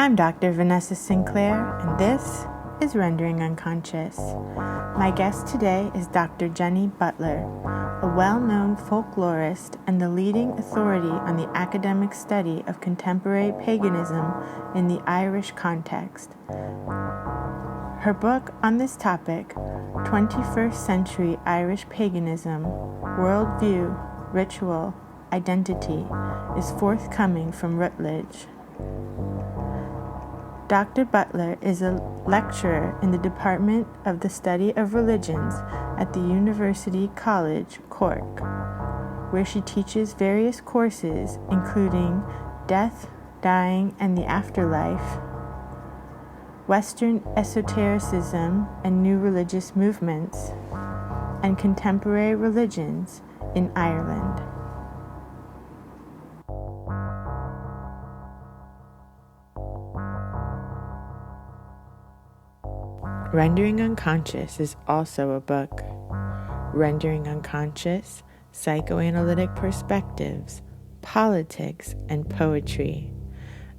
I'm Dr. Vanessa Sinclair, and this is Rendering Unconscious. My guest today is Dr. Jenny Butler, a well-known folklorist and the leading authority on the academic study of contemporary paganism in the Irish context. Her book on this topic, 21st Century Irish Paganism, Worldview, Ritual, Identity, is forthcoming from Routledge. Dr. Butler is a lecturer in the Department of the Study of Religions at the University College Cork, where she teaches various courses including Death, Dying, and the Afterlife, Western Esotericism and New Religious Movements, and Contemporary Religions in Ireland. Rendering Unconscious is also a book. Rendering Unconscious, Psychoanalytic Perspectives, Politics, and Poetry.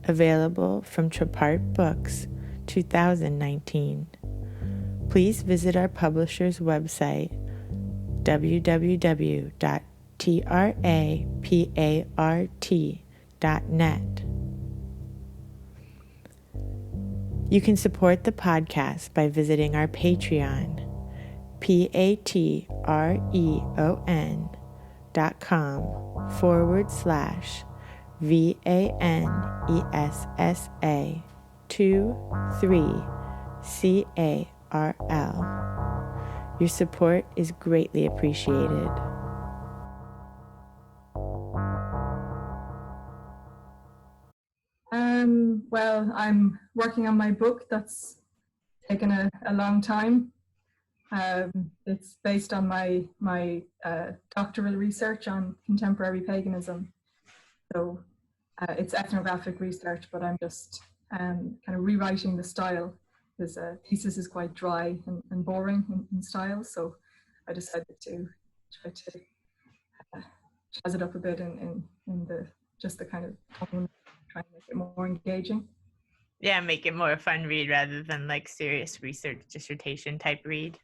Available from Trapart Books, 2019. Please visit our publisher's website, www.trapart.net. You can support the podcast by visiting our Patreon, patreon.com/VANESA23CARL. Your support is greatly appreciated. Well, I'm working on my book. That's taken a long time. It's based on my doctoral research on contemporary paganism. So it's ethnographic research, but I'm just kind of rewriting the style. This thesis is quite dry and boring in style, so I decided to try to jazz it up a bit in the kind of tone, trying to make it more engaging. Yeah, make it more a fun read rather than like serious research dissertation type read.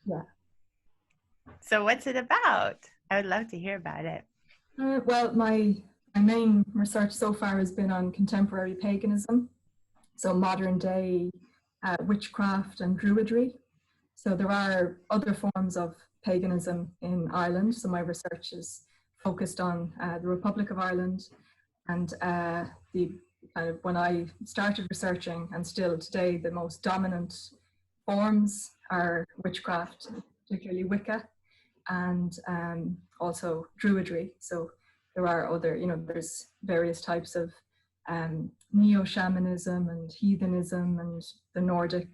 Yeah. So what's it about? I would love to hear about it. Well, my main research so far has been on contemporary paganism, so modern day witchcraft and druidry. So there are other forms of paganism in Ireland. So my research is focused on the Republic of Ireland, and when I started researching, and still today, the most dominant forms are witchcraft, particularly Wicca, and also druidry. So there are other, there's various types of neo-shamanism and heathenism and the Nordic,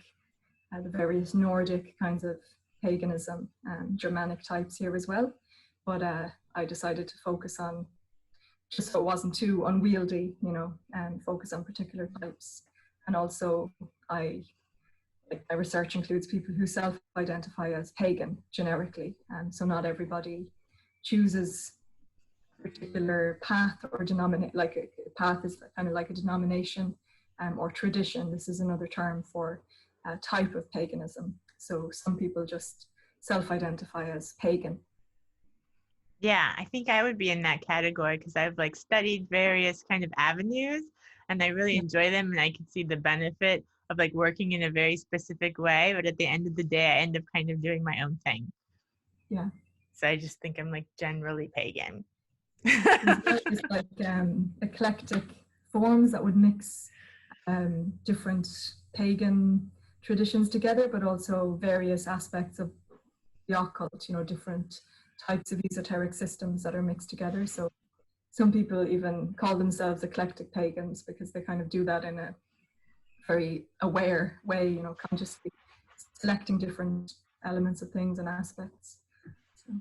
the various Nordic kinds of paganism and Germanic types here as well. But I decided to focus on, just so it wasn't too unwieldy, and focus on particular types. And also my research includes people who self-identify as pagan generically. And so not everybody chooses a particular path or denomination, like a path is kind of like a denomination or tradition. This is another term for a type of paganism. So some people just self-identify as pagan. Yeah, I think I would be in that category because I've studied various kind of avenues and I really enjoy them, and I can see the benefit of working in a very specific way, but at the end of the day I end up kind of doing my own thing. Yeah. So I just think I'm generally pagan. It's eclectic forms that would mix different pagan traditions together, but also various aspects of the occult, different types of esoteric systems that are mixed together. So some people even call themselves eclectic pagans because they kind of do that in a very aware way, consciously selecting different elements of things and aspects. So.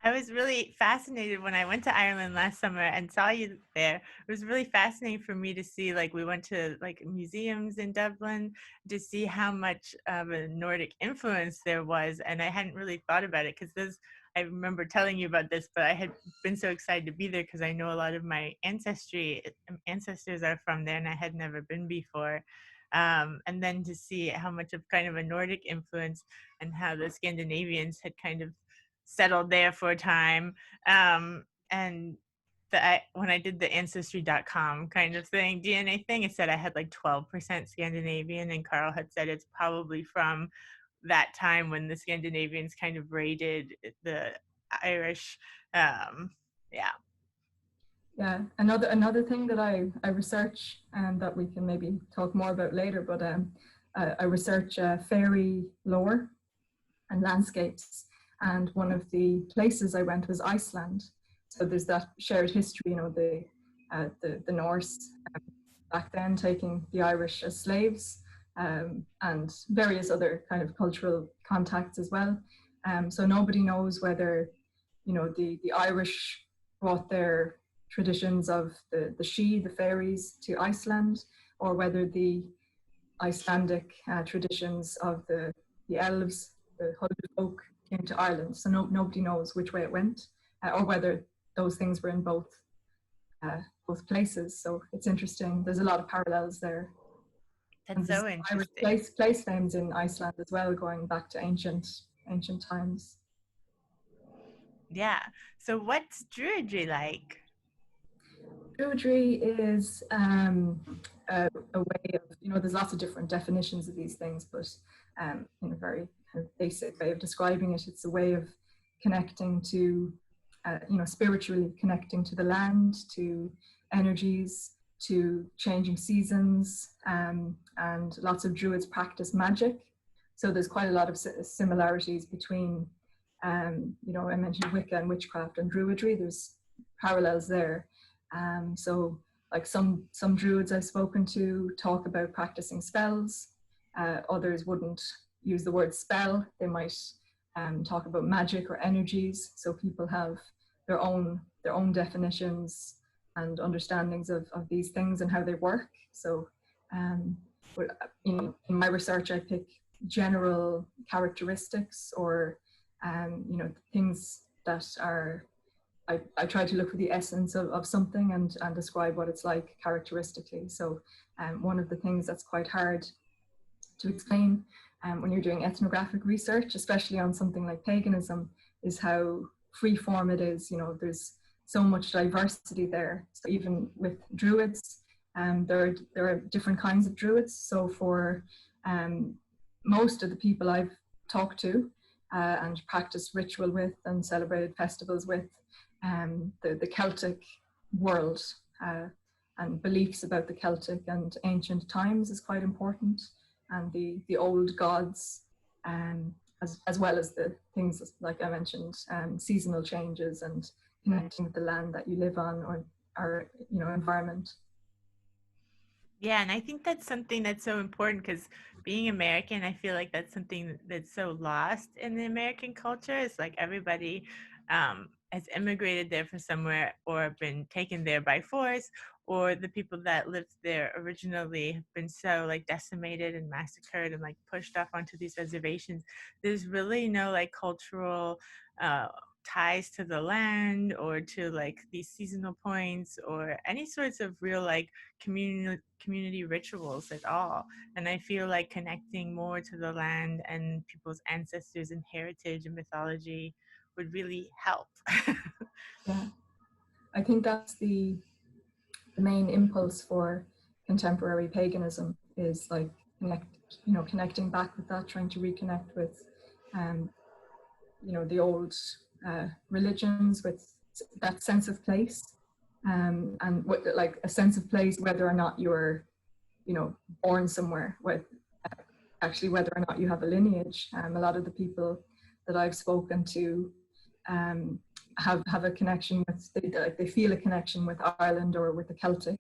I was really fascinated when I went to Ireland last summer and saw you there. It was really fascinating for me to see, we went to museums in Dublin to see how much of a Nordic influence there was. And I hadn't really thought about it because I remember telling you about this, but I had been so excited to be there because I know a lot of my ancestors are from there, and I had never been before. And then to see how much of kind of a Nordic influence and how the Scandinavians had kind of settled there for a time. And when I did the ancestry.com kind of thing, DNA thing, it said I had like 12% Scandinavian, and Carl had said it's probably from that time when the Scandinavians kind of raided the Irish. Yeah. Yeah, another thing that I research and that we can maybe talk more about later, but I research fairy lore and landscapes, and one of the places I went was Iceland. So there's that shared history, you know, the Norse back then taking the Irish as slaves, and various other kind of cultural contacts as well. So nobody knows whether, you know, the Irish brought their traditions of the Sidhe, the fairies, to Iceland, or whether the Icelandic traditions of the elves, the folk, came to Ireland. So nobody knows which way it went, or whether those things were in both places. So it's interesting. There's a lot of parallels there. That's so interesting. Irish place names in Iceland as well, going back to ancient times. Yeah. So what's Druidry like? Druidry is a way of, you know, there's lots of different definitions of these things, but in a very kind of basic way of describing it, it's a way of connecting to, you know, spiritually connecting to the land, to energies, to changing seasons, and lots of Druids practice magic. So there's quite a lot of similarities between, you know, I mentioned Wicca and witchcraft and Druidry. There's parallels there. So like some Druids I've spoken to talk about practicing spells. Others wouldn't use the word spell. They might talk about magic or energies. So people have their own definitions and understandings of these things and how they work. So in my research, I pick general characteristics or you know, things that are, I try to look for the essence of something and describe what it's like characteristically. So one of the things that's quite hard to explain when you're doing ethnographic research, especially on something like paganism, is how free form it is. You know, there's so much diversity there. So even with Druids, there are different kinds of Druids. So for most of the people I've talked to and practiced ritual with and celebrated festivals with, the Celtic world and beliefs about the Celtic and ancient times is quite important, and the old gods, as well as the things like I mentioned, seasonal changes and connecting with the land that you live on or you know, environment. Yeah, and I think that's something that's so important because being American, I feel like that's something that's so lost in the American culture. It's like everybody has immigrated there from somewhere or been taken there by force, or the people that lived there originally have been so like decimated and massacred and like pushed off onto these reservations. There's really no like cultural ties to the land or to like these seasonal points or any sorts of real like community rituals at all. And I feel like connecting more to the land and people's ancestors and heritage and mythology would really help. Yeah, I think that's the main impulse for contemporary paganism, is like connecting back with that, trying to reconnect with you know, the old religions, with that sense of place, and what, like a sense of place, whether or not you're, you know, born somewhere, with actually whether or not you have a lineage. A lot of the people that I've spoken to have a connection with, they feel a connection with Ireland or with the Celtic,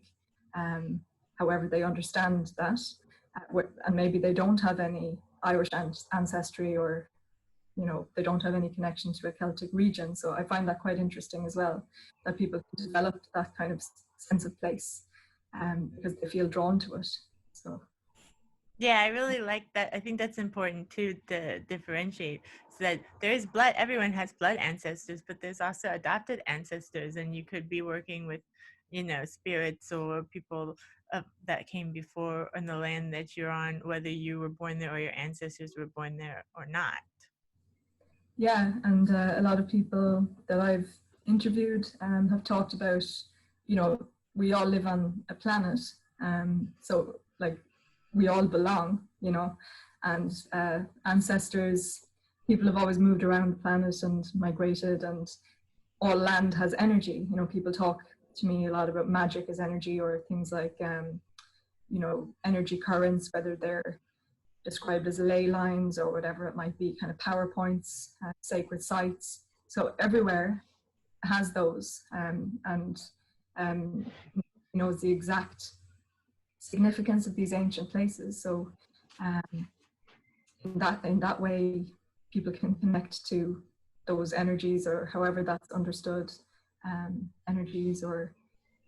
however they understand that, and maybe they don't have any Irish ancestry, or you know, they don't have any connection to a Celtic region. So I find that quite interesting as well, that people develop that kind of sense of place because they feel drawn to it. So Yeah, I really like that. I think that's important too, to differentiate, so that there is blood, everyone has blood ancestors, but there's also adopted ancestors, and you could be working with, you know, spirits or people that came before in the land that you're on, whether you were born there or your ancestors were born there or not. Yeah, and a lot of people that I've interviewed have talked about, you know, we all live on a planet, so like we all belong, you know, and ancestors, people have always moved around the planet and migrated, and all land has energy. You know, people talk to me a lot about magic as energy, or things like, you know, energy currents, whether they're described as ley lines or whatever it might be, kind of power points, sacred sites. So everywhere has those, and knows the exact significance of these ancient places. So in that way, people can connect to those energies, or however that's understood, energies, or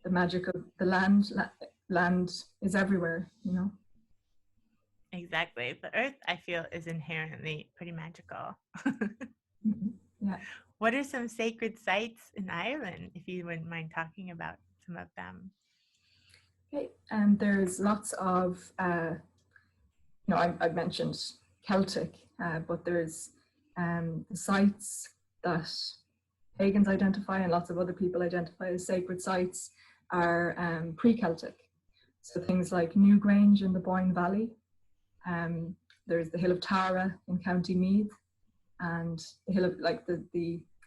the magic of the land. Land is everywhere, you know. Exactly. The earth, I feel, is inherently pretty magical. Yeah. What are some sacred sites in Ireland, if you wouldn't mind talking about some of them? Okay. And there's lots of, you know, I mentioned Celtic, but there's the sites that pagans identify and lots of other people identify as sacred sites are pre-Celtic. So things like Newgrange in the Boyne Valley. There's the Hill of Tara in County Meath, and the Hill of, like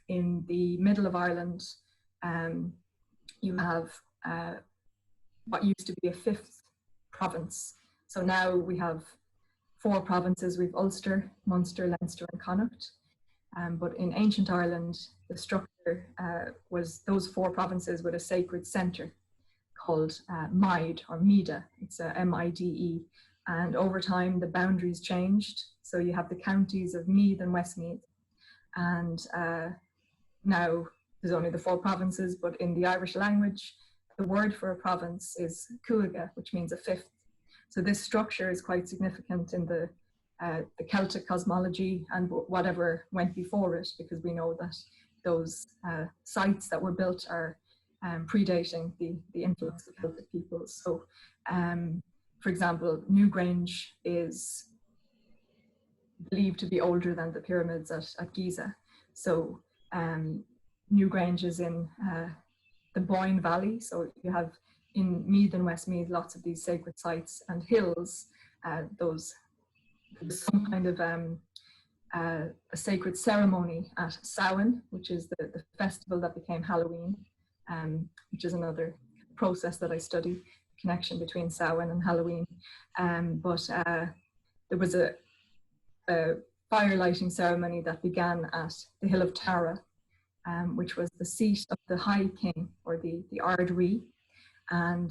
in the middle of Ireland, you have what used to be a fifth province. So now we have 4 provinces. We've Ulster, Munster, Leinster, and Connacht. But in ancient Ireland, the structure was those 4 provinces with a sacred centre called Mide, or Mida. It's Mide. And over time, the boundaries changed. So you have the counties of Meath and Westmeath. And now there's only the 4 provinces, but in the Irish language, the word for a province is cuaga, which means a fifth. So this structure is quite significant in the Celtic cosmology and whatever went before it, because we know that those sites that were built are predating the influx of Celtic peoples. So, for example, Newgrange is believed to be older than the pyramids at Giza. So Newgrange is in the Boyne Valley. So you have in Meath and Westmeath lots of these sacred sites and hills. There's some kind of a sacred ceremony at Samhain, which is the festival that became Halloween, which is another process that I study, the connection between Samhain and Halloween. But there was a fire lighting ceremony that began at the Hill of Tara, which was the seat of the High King, or the Ardrí. And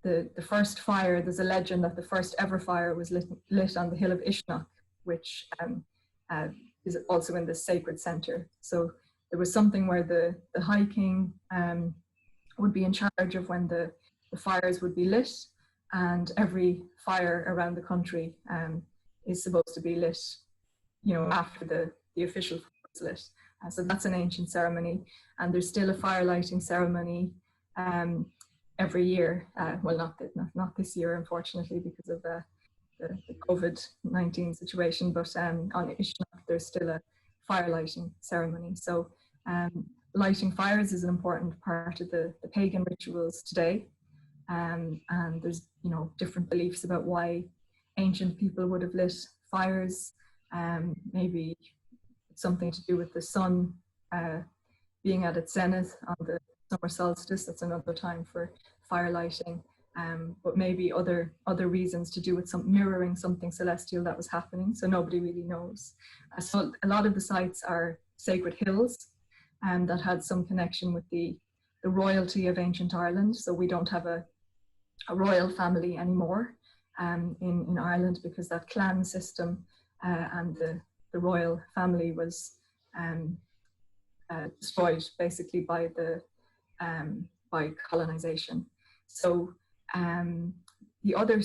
the first fire, there's a legend that the first ever fire was lit on the Hill of Ishnach, which is also in the sacred center. So there was something where the High King would be in charge of when the fires would be lit, and every fire around the country is supposed to be lit, you know, after the official fire is lit. So that's an ancient ceremony, and there's still a fire lighting ceremony every year. Well, not this year, unfortunately, because of the COVID-19 situation, but on Ishnach there's still a fire lighting ceremony. So lighting fires is an important part of the pagan rituals today, and there's, you know, different beliefs about why ancient people would have lit fires. Maybe it's something to do with the sun being at its zenith on the summer solstice. That's another time for fire lighting. But maybe other reasons to do with some mirroring something celestial that was happening. So nobody really knows. So a lot of the sites are sacred hills, that had some connection with the royalty of ancient Ireland. So we don't have a royal family anymore in Ireland, because that clan system and the royal family was destroyed basically by colonization. So the other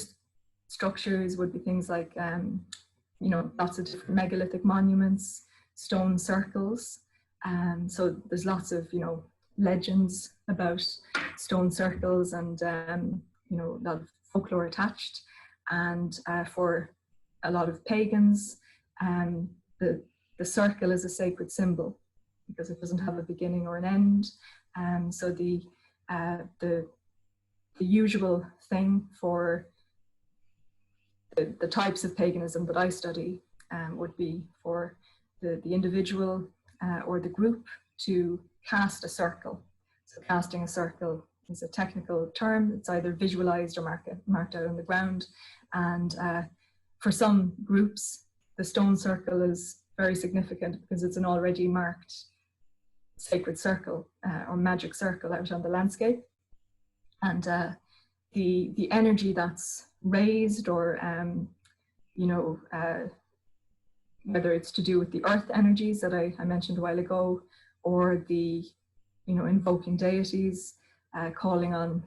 structures would be things like, you know, lots of different megalithic monuments, stone circles. So there's lots of, you know, legends about stone circles and, you know, a lot of folklore attached. And for a lot of pagans, the circle is a sacred symbol because it doesn't have a beginning or an end. So the usual thing for the types of paganism that I study would be for the individual or the group to cast a circle. So casting a circle is a technical term. It's either visualized or marked out on the ground. And for some groups, the stone circle is very significant because it's an already marked sacred circle or magic circle out on the landscape. And the energy that's raised, or you know, whether it's to do with the earth energies that I mentioned a while ago, or the, you know, invoking deities, calling on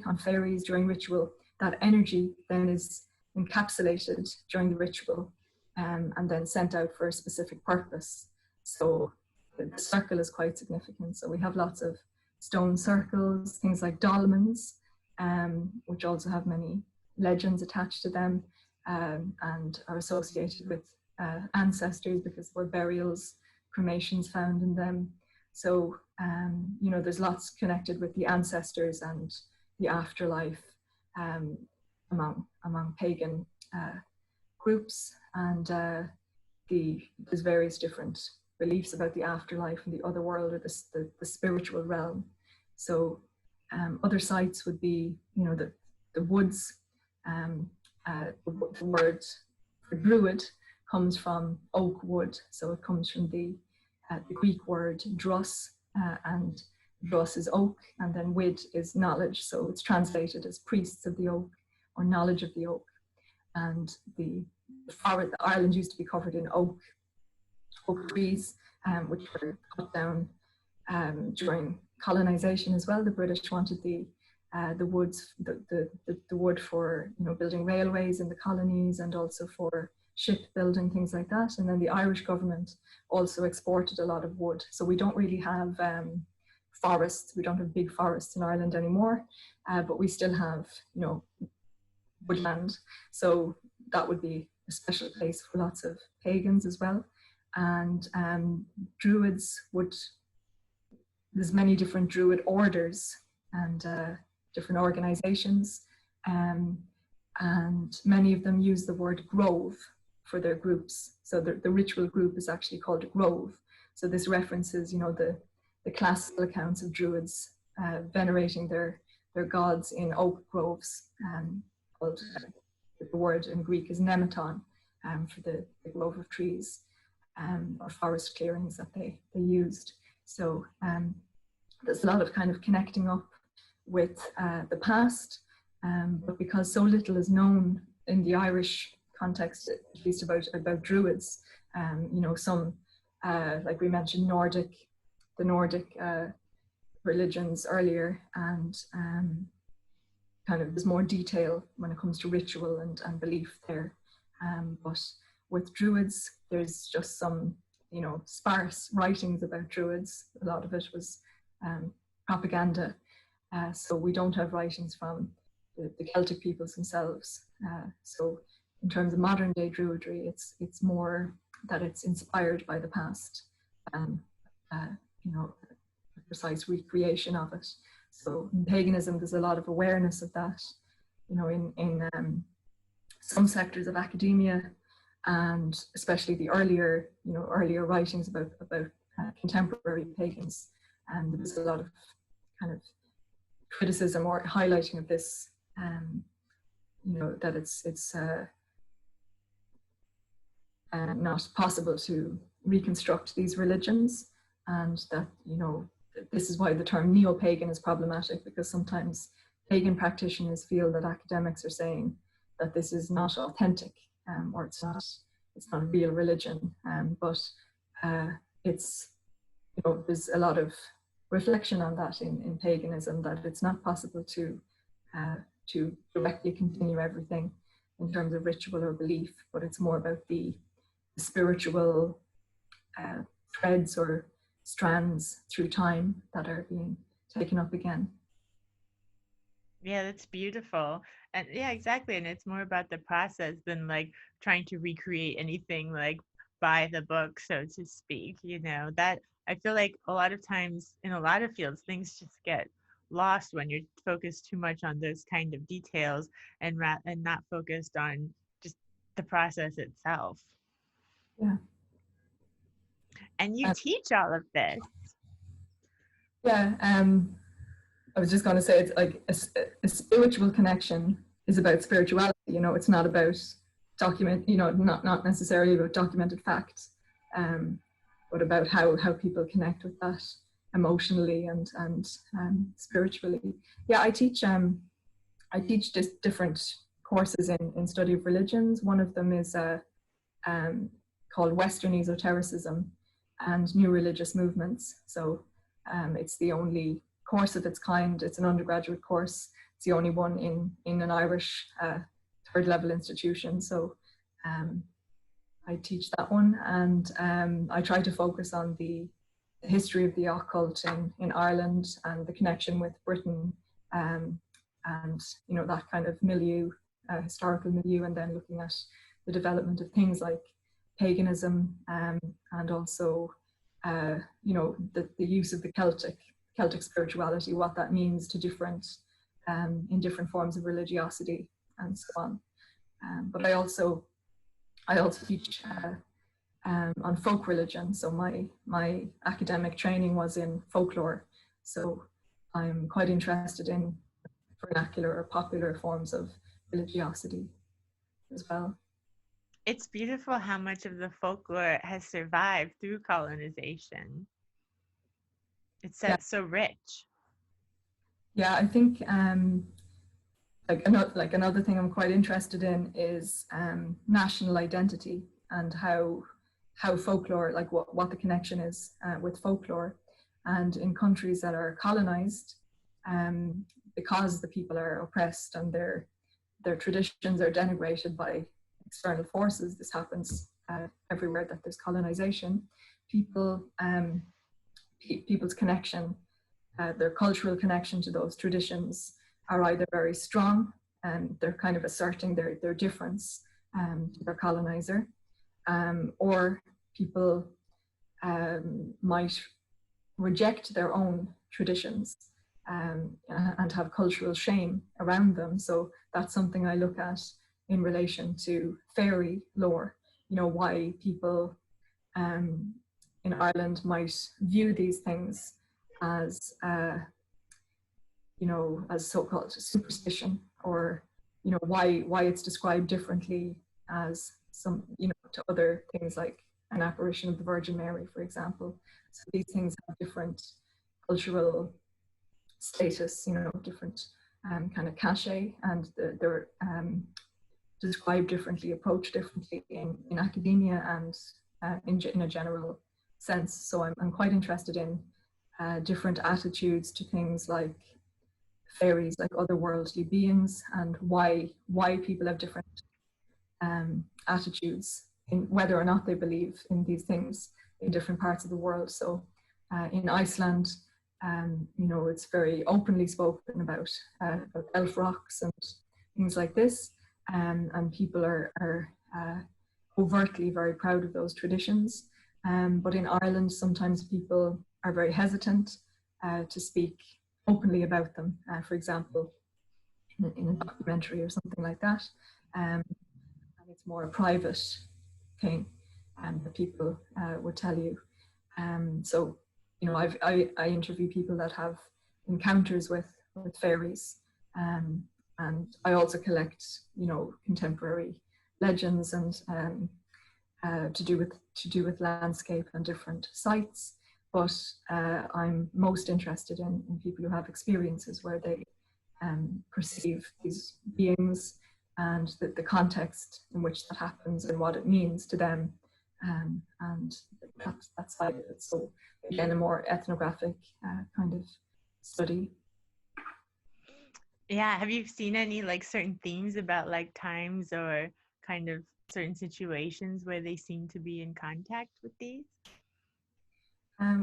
on fairies during ritual, that energy then is encapsulated during the ritual and then sent out for a specific purpose. So the circle is quite significant. So we have lots of stone circles, things like dolmens, which also have many legends attached to them and are associated with ancestors because there were burials, cremations found in them. So, you know, there's lots connected with the ancestors and the afterlife among pagan groups, and there's various different beliefs about the afterlife and the other world, or the spiritual realm. So other sites would be, you know, the woods. The word for druid comes from oak wood, so it comes from the Greek word drus, and drus is oak, and then wid is knowledge, so it's translated as priests of the oak or knowledge of the oak. And the Ireland used to be covered in oak trees, which were cut down during colonization as well. The British wanted the woods, the wood for, you know, building railways in the colonies and also for shipbuilding, things like that. And then the Irish government also exported a lot of wood. So we don't really have forests. We don't have big forests in Ireland anymore, but we still have, you know, woodland. So that would be a special place for lots of pagans as well. And druids there's many different druid orders and different organizations, and many of them use the word grove for their groups. So the ritual group is actually called a grove. So this references, you know, the classical accounts of druids venerating their gods in oak groves, called, the word in Greek is nematon, for the grove of trees, or forest clearings that they used. So there's a lot of kind of connecting up with the past, but because so little is known in the Irish context, at least about druids, you know, some, like we mentioned, the Nordic religions earlier, and kind of there's more detail when it comes to ritual and belief there. But with druids, there's just some, you know, sparse writings about druids. A lot of it was propaganda. So we don't have writings from the Celtic peoples themselves. So in terms of modern day druidry, it's more that it's inspired by the past, you know, a precise recreation of it. So in paganism, there's a lot of awareness of that, you know, in some sectors of academia, and especially the earlier writings about contemporary pagans. And there's a lot of kind of criticism or highlighting of this, you know, that it's not possible to reconstruct these religions, and that, you know, this is why the term neo-pagan is problematic, because sometimes pagan practitioners feel that academics are saying that this is not authentic, or it's not a real religion, but it's, you know, there's a lot of reflection on that in paganism, that it's not possible to directly continue everything. in terms of ritual or belief, but it's more about the spiritual threads or strands through time that are being taken up again. Yeah, that's beautiful. And yeah, exactly. And it's more about the process than like trying to recreate anything like by the book, so to speak. You know, that I feel like a lot of times in a lot of fields, things just get lost when you're focused too much on those kind of details and not focused on just the process itself. Yeah. And you teach all of this. Yeah. I was just going to say, it's like a spiritual connection is about spirituality. You know, it's not about not necessarily about documented facts, but about how people connect with that emotionally and spiritually. Yeah, I teach just different courses in study of religions. One of them is called Western Esotericism and New Religious Movements. So it's the only course of its kind. It's an undergraduate course. It's the only one in an Irish third level institution. So I teach that one, and I try to focus on the history of the occult in Ireland and the connection with Britain, and you know, that kind of milieu, historical milieu, and then looking at the development of things like paganism, and also you know, the use of the Celtic spirituality, what that means to different in different forms of religiosity and so on. But I also teach on folk religion. So my academic training was in folklore. So I'm quite interested in vernacular or popular forms of religiosity as well. It's beautiful how much of the folklore has survived through colonization. It's so rich. Yeah, I think another thing I'm quite interested in is national identity and how folklore, like what the connection is with folklore, and in countries that are colonized, because the people are oppressed and their traditions are denigrated by external forces. This happens everywhere that there's colonization. People's connection, their cultural connection to those traditions, are either very strong and they're kind of asserting their difference to their colonizer, or people might reject their own traditions and have cultural shame around them. So that's something I look at in relation to fairy lore. You know, why people in Ireland might view these things as you know, as so-called superstition, or you know, why it's described differently as some, you know, to other things like an apparition of the Virgin Mary, for example. So these things have different cultural status, you know, different kind of cachet, and they're described differently, approached differently in academia and in a general sense. So I'm quite interested in different attitudes to things like fairies, like otherworldly beings, and why people have different attitudes in whether or not they believe in these things in different parts of the world. So in Iceland, you know, it's very openly spoken about elf rocks and things like this, and people are overtly very proud of those traditions. But in Ireland, sometimes people are very hesitant to speak openly about them, for example, in a documentary or something like that. And it's more a private thing that people would tell you. So, you know, I interview people that have encounters with fairies, and I also collect, you know, contemporary legends and to do with landscape and different sites. But I'm most interested in people who have experiences where they perceive these beings and the context in which that happens and what it means to them, and that side of it. So again, a more ethnographic kind of study. Yeah, have you seen any like certain themes about like times or kind of certain situations where they seem to be in contact with these?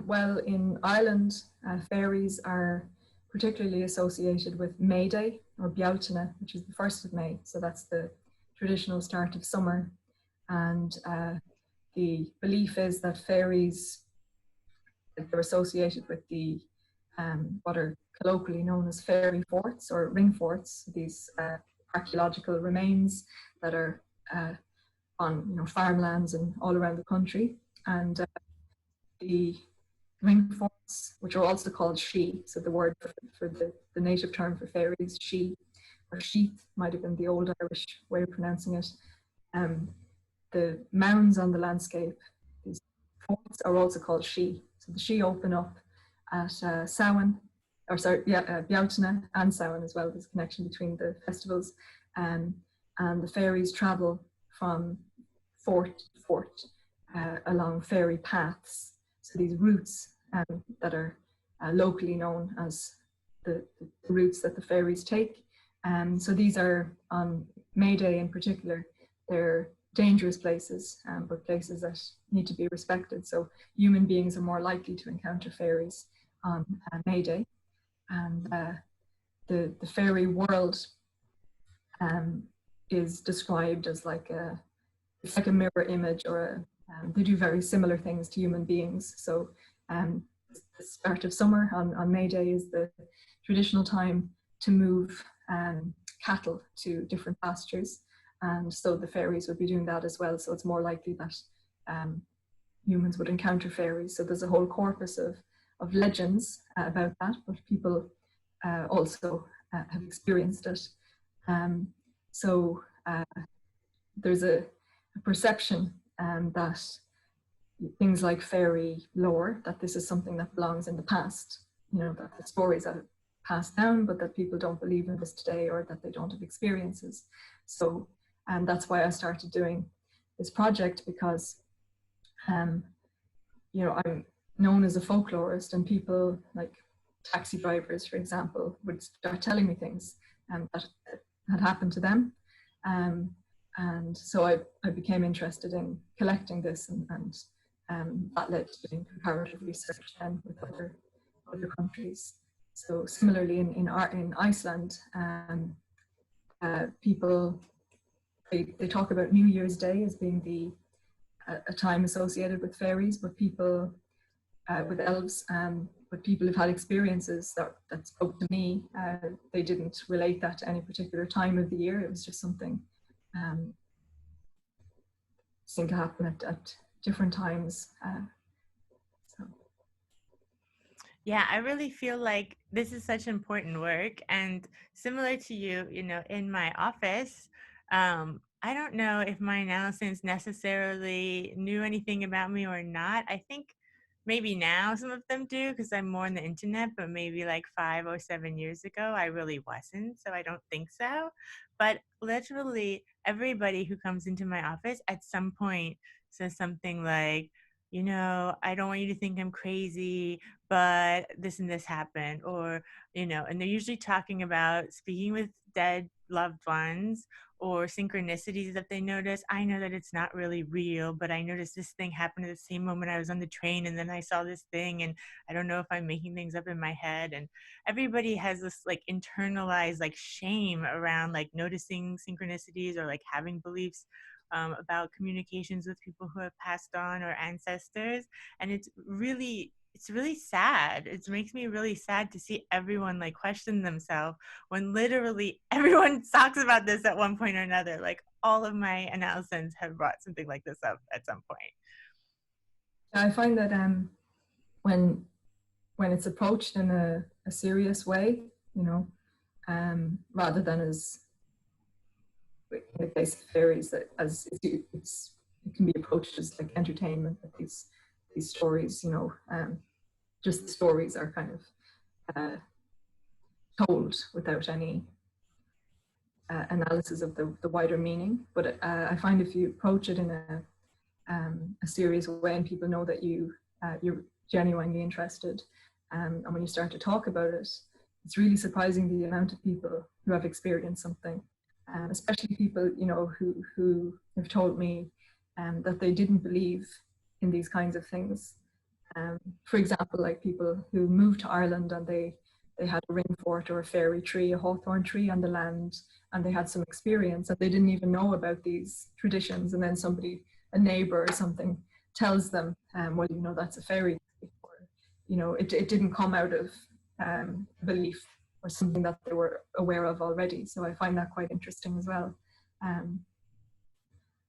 Well, in Ireland, fairies are particularly associated with May Day or Bealtaine, which is the 1st of May. So that's the traditional start of summer. And the belief is that fairies, they're associated with the what are colloquially known as fairy forts or ring forts, these archaeological remains that are on farmlands and all around the country. And the ring forts, which are also called she, so the word for the native term for fairies, she, or sheath might have been the old Irish way of pronouncing it. Um, the mounds on the landscape, these forts, are also called she. So the she open up at Samhain, or sorry, yeah, Bealtaine and Samhain as well. There's a connection between the festivals. And the fairies travel from fort to fort along fairy paths. So these routes that are locally known as the routes that the fairies take. So these are on May Day in particular. They're dangerous places, but places that need to be respected. So human beings are more likely to encounter fairies on May Day. And the fairy world is described as it's like a mirror image, or they do very similar things to human beings. So the start of summer on May Day is the traditional time to move cattle to different pastures. And so the fairies would be doing that as well. So it's more likely that humans would encounter fairies. So there's a whole corpus of legends about that, but people also have experienced it. So there's a perception that things like fairy lore, that this is something that belongs in the past, that the stories are passed down, but that people don't believe in this today, or that they don't have experiences. So that's why I started doing this project, because I'm known as a folklorist, and people like taxi drivers, for example, would start telling me things that had happened to them. And so I became interested in collecting this, and that led to doing comparative research then with other countries. So similarly in Iceland, people, they talk about New Year's Day as being a time associated with fairies, but people with elves, but people who've had experiences that spoke to me, they didn't relate that to any particular time of the year. It was just something seemed to happen at different times. So. Yeah, I really feel like this is such important work, and similar to you, in my office, I don't know if my analysis necessarily knew anything about me or not. I think maybe now some of them do, because I'm more on the internet, but maybe like 5 or 7 years ago, I really wasn't, so I don't think so. But literally everybody who comes into my office at some point says something like, I don't want you to think I'm crazy, but this and this happened, or and they're usually talking about speaking with dead loved ones, or synchronicities that they notice. I know that it's not really real, but I noticed this thing happened at the same moment I was on the train, and then I saw this thing, and I don't know if I'm making things up in my head. And everybody has this like internalized like shame around like noticing synchronicities, or like having beliefs about communications with people who have passed on, or ancestors. And it's really sad. It makes me really sad to see everyone like question themselves when literally everyone talks about this at one point or another. Like all of my analyses have brought something like this up at some point. I find that when it's approached in a serious way, rather than as in the case of fairies, that as it can be approached as like entertainment, that these stories, just the stories are kind of told without any analysis of the wider meaning. But I find if you approach it in a serious way, and people know that you're genuinely interested, and when you start to talk about it, it's really surprising the amount of people who have experienced something, especially people, you know, who have told me that they didn't believe in these kinds of things. For example, like people who moved to Ireland and they had a ring fort or a fairy tree, a hawthorn tree on the land, and they had some experience and they didn't even know about these traditions. And then somebody, a neighbor or something, tells them, well, you know, that's a fairy tree. Or, you know, it didn't come out of belief or something that they were aware of already. So I find that quite interesting as well.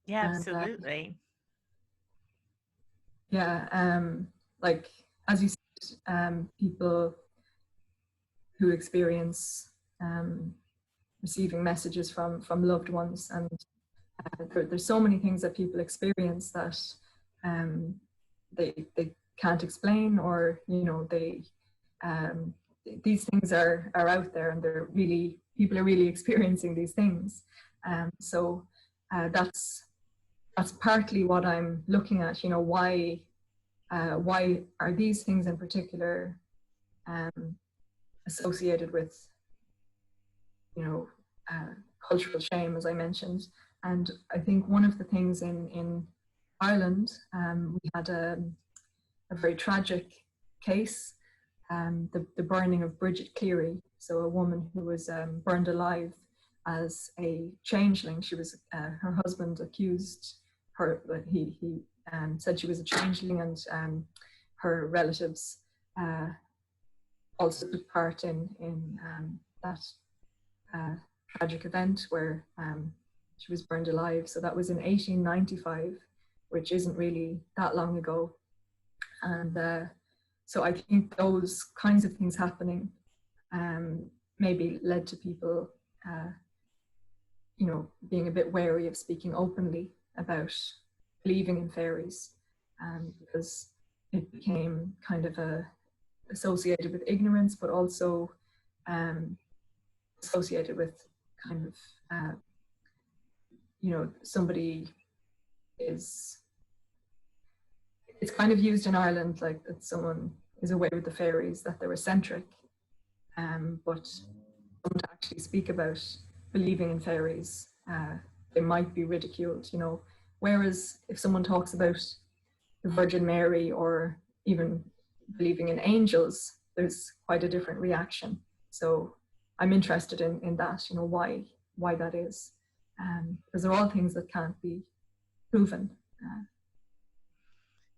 Yeah, and, absolutely. Yeah, like as you said, people who experience receiving messages from loved ones, and there's so many things that people experience that they can't explain, or you know, these things are out there, and they're really, people are really experiencing these things. So that's partly what I'm looking at. You know, why are these things in particular associated with, you know, cultural shame, as I mentioned. And I think one of the things in Ireland, we had a very tragic case, the burning of Bridget Cleary, so a woman who was burned alive as a changeling. She was, her husband accused her, he said she was a changeling, and her relatives also took part in that tragic event where she was burned alive. So that was in 1895, which isn't really that long ago. And so I think those kinds of things happening maybe led to people, you know, being a bit wary of speaking openly about believing in fairies, because it became kind of associated with ignorance, but also associated with kind of, you know, somebody is, it's kind of used in Ireland like that someone is away with the fairies, that they're eccentric, but don't actually speak about believing in fairies, they might be ridiculed, you know. Whereas if someone talks about the Virgin Mary or even believing in angels, there's quite a different reaction. So I'm interested in that, you know, why that is, because they're all things that can't be proven.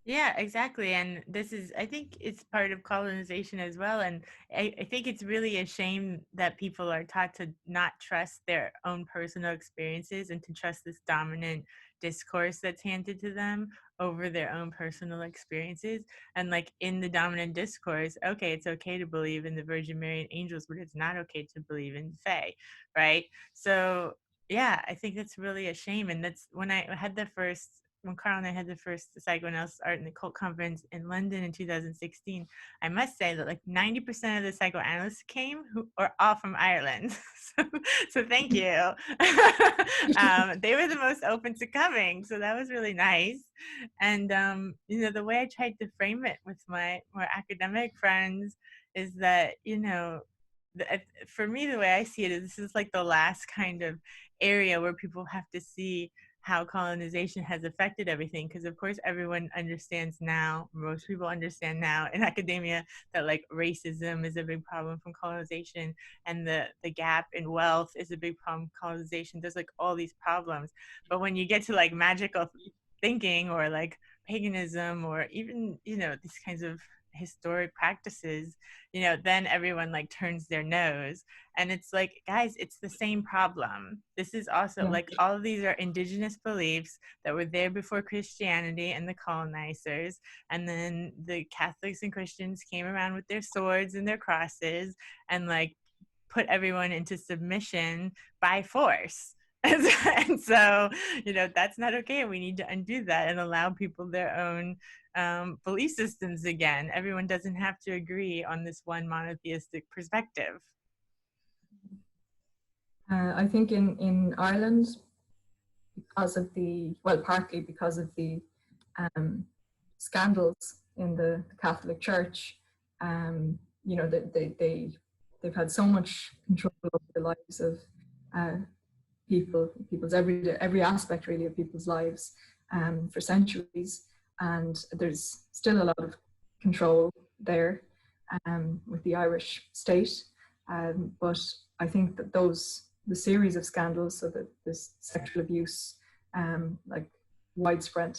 Yeah, exactly. And this is, I think it's part of colonization as well. And I think it's really a shame that people are taught to not trust their own personal experiences and to trust this dominant discourse that's handed to them over their own personal experiences. And like in the dominant discourse, okay, it's okay to believe in the Virgin Mary and angels, but it's not okay to believe in Fae, right? So yeah, I think that's really a shame. And that's when Carl and I had the first Psychoanalysis Art and the Cult Conference in London in 2016, I must say that like 90% of the psychoanalysts came who are all from Ireland. So thank you. They were the most open to coming. So that was really nice. And, you know, the way I tried to frame it with my more academic friends is that, you know, for me, the way I see it is this is like the last kind of area where people have to see how colonization has affected everything, because of course everyone understands now, most people understand now in academia, that like racism is a big problem from colonization, and the gap in wealth is a big problem from colonization. There's like all these problems, but when you get to like magical thinking or like paganism or even, you know, these kinds of historic practices, you know, then everyone like turns their nose. And it's like, guys, it's the same problem. This is also like, all of these are indigenous beliefs that were there before Christianity and the colonizers, and then the Catholics and Christians came around with their swords and their crosses and like put everyone into submission by force. And so, you know, that's not okay. We need to undo that and allow people their own belief systems again. Everyone doesn't have to agree on this one monotheistic perspective. I think in Ireland, because of partly because of the scandals in the Catholic Church, you know, they they've had so much control over the lives of people's every aspect really of people's lives for centuries, and there's still a lot of control there with the Irish state, but I think that the series of scandals, so that this sexual abuse, like widespread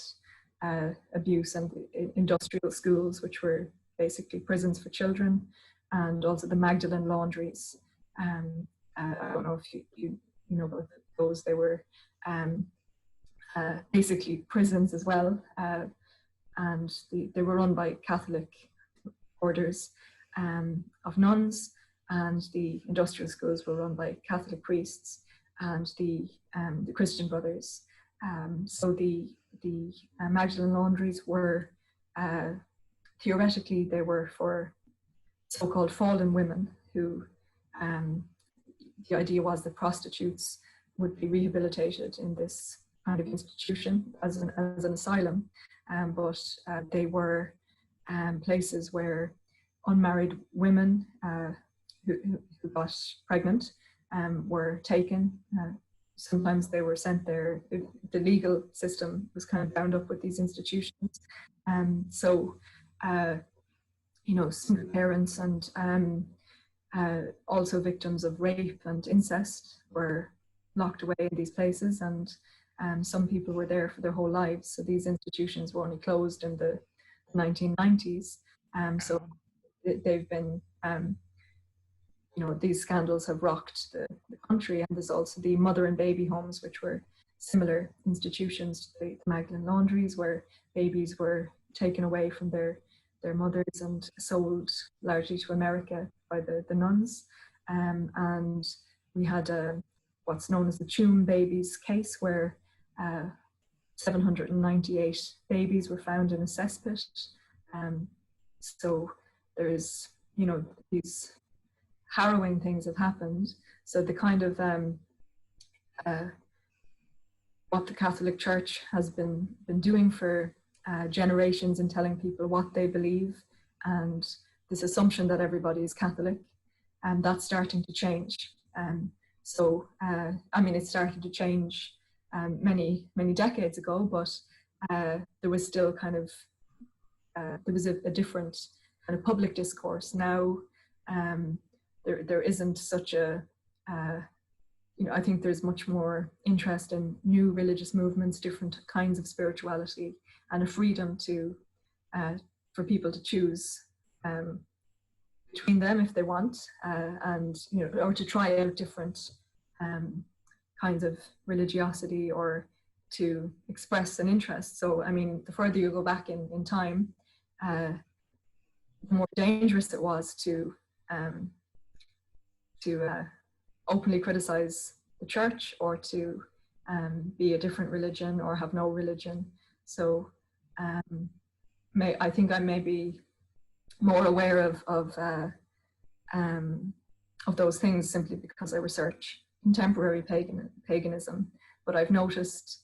abuse, and industrial schools, which were basically prisons for children, and also the Magdalen laundries. I don't know if you know about those. They were basically prisons as well, and they were run by Catholic orders of nuns, and the industrial schools were run by Catholic priests and the Christian brothers. So the Magdalen laundries were theoretically, they were for so-called fallen women who the idea was that prostitutes would be rehabilitated in this kind of institution as an asylum, but they were places where unmarried women who got pregnant were taken. Sometimes they were sent there. The legal system was kind of bound up with these institutions. So, single parents and also victims of rape and incest were locked away in these places, and some people were there for their whole lives. So these institutions were only closed in the 1990s. So they've been, these scandals have rocked the country. And there's also the mother and baby homes, which were similar institutions to the Magdalen laundries, where babies were taken away from their mothers and sold largely to America by the nuns. And we had what's known as the Tuam babies case, where 798 babies were found in a cesspit. So there's, these harrowing things have happened. So the kind of what the Catholic Church has been doing for generations in telling people what they believe, and this assumption that everybody is Catholic, and that's starting to change. So it started to change many decades ago, but there was still kind of there was a different kind of public discourse. Now there isn't such a I think there's much more interest in new religious movements, different kinds of spirituality, and a freedom to for people to choose between them if they want, and or to try out different kinds of religiosity, or to express an interest. So the further you go back in time, the more dangerous it was to openly criticize the church, or to be a different religion, or have no religion. So I think I may be more aware of those things simply because I research contemporary paganism. But I've noticed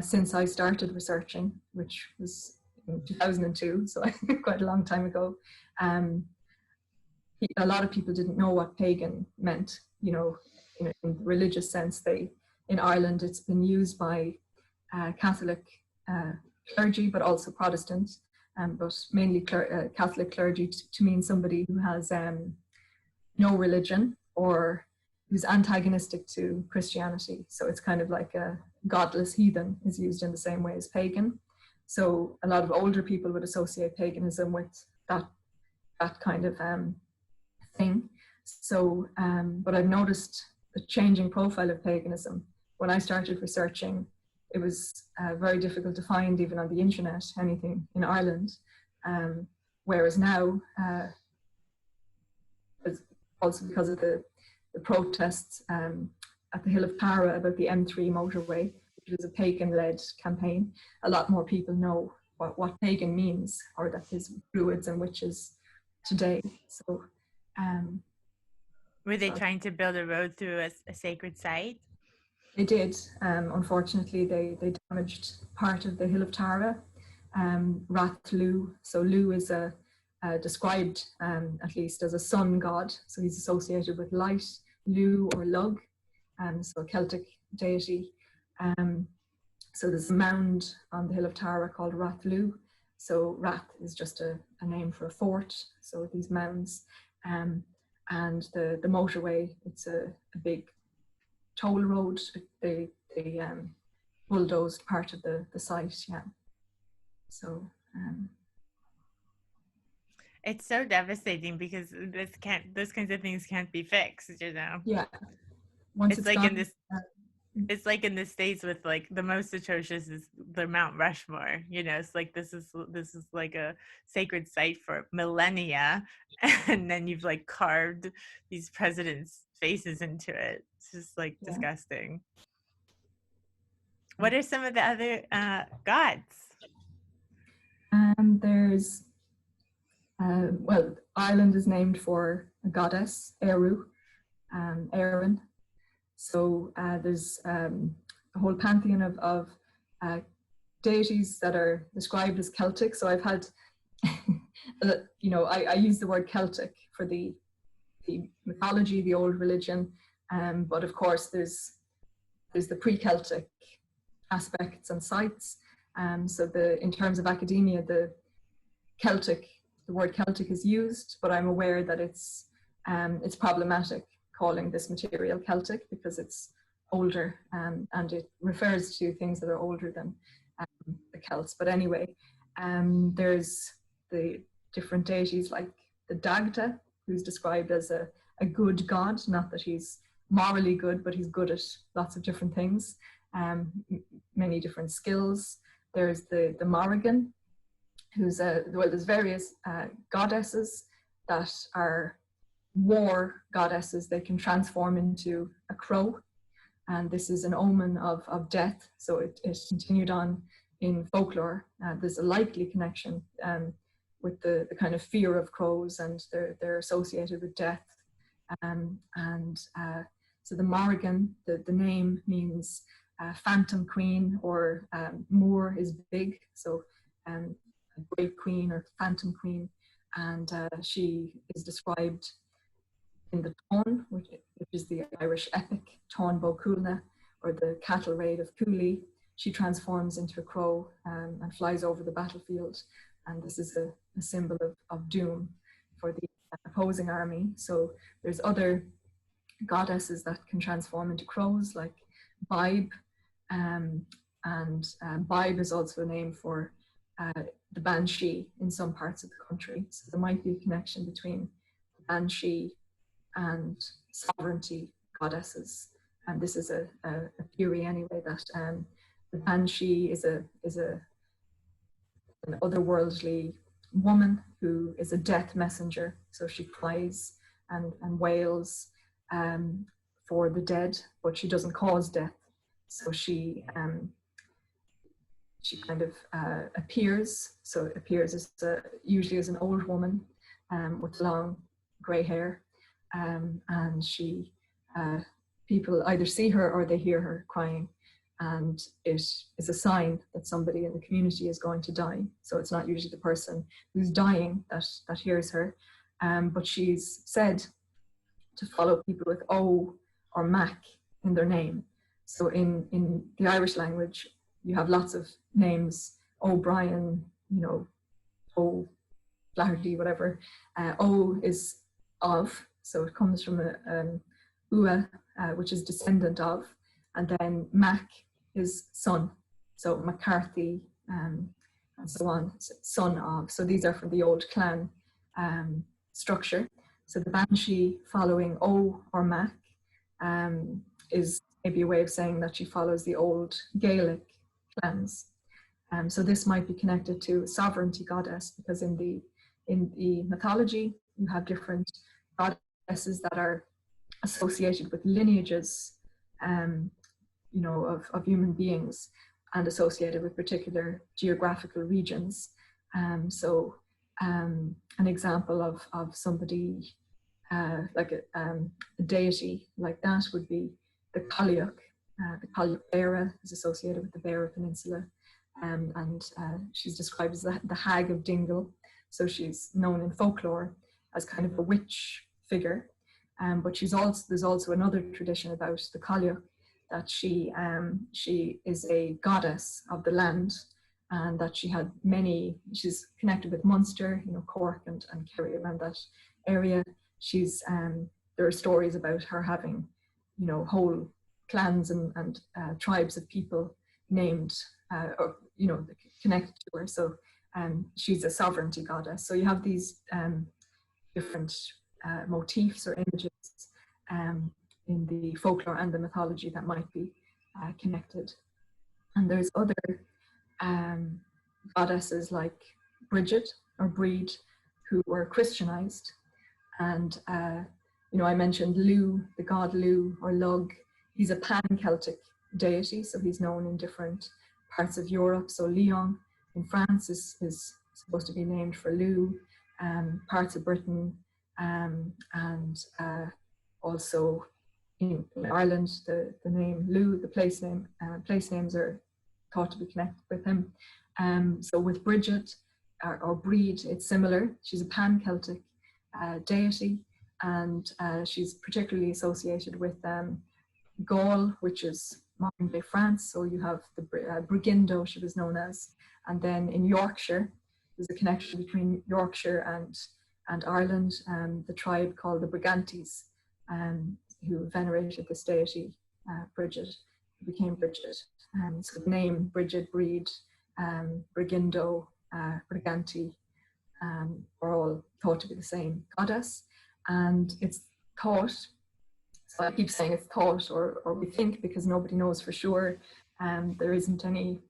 since I started researching, which was in 2002, so quite a long time ago, a lot of people didn't know what pagan meant, in the religious sense. In Ireland, it's been used by Catholic clergy, but also Protestant, but mainly Catholic clergy to mean somebody who has no religion, or who's antagonistic to Christianity. So it's kind of like a godless heathen is used in the same way as pagan. So a lot of older people would associate paganism with that kind of thing. So, but I've noticed the changing profile of paganism. When I started researching, it was very difficult to find, even on the internet, anything in Ireland. Whereas now, also because of the protests at the Hill of Tara about the M3 motorway, which was a pagan-led campaign, a lot more people know what pagan means, or that there's druids and witches today. So, were they trying to build a road through a sacred site? They did. Unfortunately, they damaged part of the Hill of Tara, Rath Lugh. So Lugh is a described at least as a sun god. So he's associated with light, Lu or Lug, so a Celtic deity. So there's a mound on the hill of Tara called Rath Lu. So Rath is just a name for a fort. So these mounds, and the motorway, it's a big toll road. They bulldozed part of the site, yeah. So it's so devastating because those kinds of things can't be fixed, you know. Yeah. Once it's like gone, it's like in the States with like the most atrocious is the Mount Rushmore, you know. It's like this is like a sacred site for millennia, and then you've like carved these presidents' faces into it. It's just like disgusting. What are some of the other gods? There's well, Ireland is named for a goddess, Eru, Erin. So there's a whole pantheon of deities that are described as Celtic. So I've had, you know, I use the word Celtic for the mythology, the old religion, but of course there's the pre-Celtic aspects and sites. So in terms of academia, the word Celtic is used, but I'm aware that it's problematic calling this material Celtic because it's older, and it refers to things that are older than the Celts. But anyway, there's the different deities like the Dagda, who's described as a good god, not that he's morally good, but he's good at lots of different things, many different skills. There's the Morrigan, who's there's various goddesses that are war goddesses. They can transform into a crow, and this is an omen of death. So it continued on in folklore. There's a likely connection with the kind of fear of crows, and they're associated with death. So the Morrigan, the name means phantom queen, or Moor is big, so a great queen or phantom queen, and she is described in the Táin, which is the Irish epic, Táin Bó Cúailnge, or the cattle raid of Cooley. She transforms into a crow and flies over the battlefield, and this is a symbol of doom for the opposing army. So there's other goddesses that can transform into crows, like Bibe, and Bibe is also a name for the Banshee in some parts of the country. So there might be a connection between the Banshee and sovereignty goddesses, and this is a theory anyway, that the Banshee is an otherworldly woman who is a death messenger. So she cries and wails for the dead, but she doesn't cause death. So she kind of appears. So it appears as usually as an old woman with long grey hair, and she people either see her or they hear her crying, and it is a sign that somebody in the community is going to die. So it's not usually the person who's dying that hears her, but she's said to follow people with O or Mac in their name. So in the Irish language, you have lots of names: O'Brien, you know, O'Flaherty, whatever. O is of, so it comes from Ua, which is descendant of, and then Mac is son, so McCarthy, and so on, son of. So these are from the old clan structure. So the Banshee following O or Mac is maybe a way of saying that she follows the old Gaelic clans. So this might be connected to sovereignty goddess, because in the mythology you have different goddesses that are associated with lineages, you know, of human beings, and associated with particular geographical regions. So an example of somebody like a deity like that would be the Cailleach. The Cailleach Beara is associated with the Beara Peninsula, and she's described as the Hag of Dingle. So she's known in folklore as kind of a witch figure. But there's also another tradition about the Colliach, that she is a goddess of the land, and that she's connected with Munster, Cork and Kerry, around that area. There are stories about her having, whole clans and tribes of people named, or, connected to her. So she's a sovereignty goddess. So you have these different motifs or images in the folklore and the mythology that might be connected. And there's other goddesses like Bridget or Breed, who were Christianized. And I mentioned Lu, the god Lu or Lug. He's a pan-Celtic deity, so he's known in different parts of Europe. So Lyon in France is supposed to be named for Lu. Parts of Britain, and also in Ireland, the name Lu, the place names are thought to be connected with him. So with Bridget or Breed, it's similar. She's a pan-Celtic deity, and she's particularly associated with Gaul, which is modern-day France. So you have the Brigindo, she was known as. And then in Yorkshire, there's a connection between Yorkshire and Ireland, the tribe called the Brigantes, who venerated this deity, Bridget, who became Bridget. So the name Bridget, Breed, Brigindo, Briganti are all thought to be the same goddess. And it's thought, so I keep saying it's thought or we think, because nobody knows for sure. There isn't any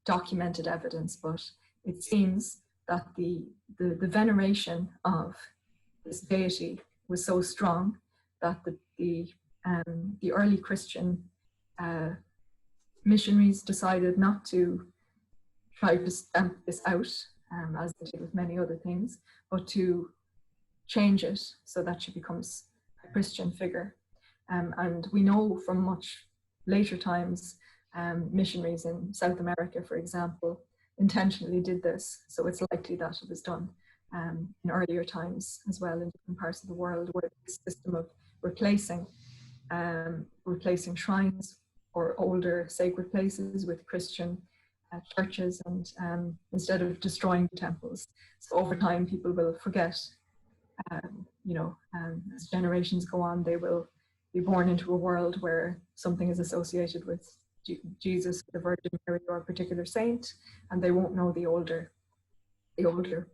documented evidence, but it seems that the veneration of this deity was so strong that the early Christian missionaries decided not to try to stamp this out, as they did with many other things, but to change it so that she becomes a Christian figure. And we know from much later times, missionaries in South America, for example, intentionally did this. So it's likely that it was done in earlier times as well in different parts of the world, where this system of replacing shrines or older sacred places with Christian churches, and instead of destroying the temples. So over time, people will forget, as generations go on, they will be born into a world where something is associated with Jesus, the Virgin Mary, or a particular saint, and they won't know the older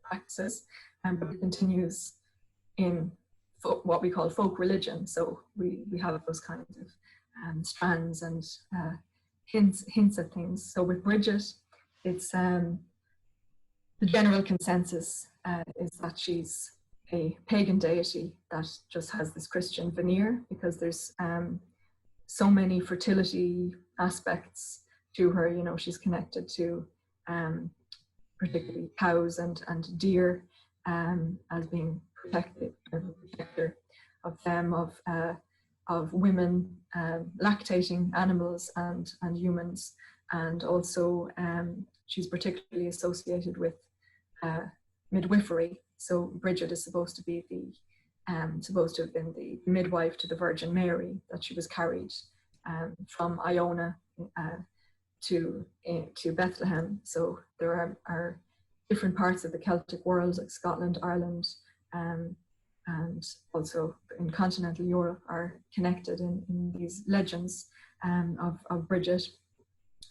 practices, but it continues in what we call folk religion. So we have those kinds of strands and hints at things. So with Bridget, it's the general consensus is that she's a pagan deity that just has this Christian veneer, because there's so many fertility aspects to her. She's connected to particularly cows and deer as being protector of them, of women, lactating animals and humans. And also she's particularly associated with midwifery. So Bridget is supposed to have been the midwife to the Virgin Mary, that she was carried from Iona to Bethlehem. So there are different parts of the Celtic world, like Scotland, Ireland, and also in continental Europe, are connected in these legends of Bridget.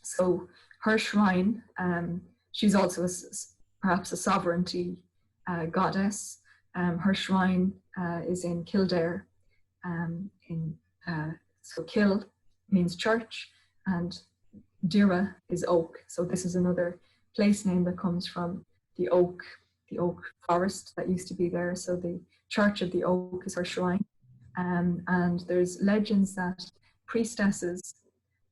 So her shrine, she's also perhaps a sovereignty goddess. Her shrine is in Kildare. So Kill means church, and Dira is oak. So this is another place name that comes from the oak forest that used to be there. So the Church of the Oak is her shrine. And there's legends that priestesses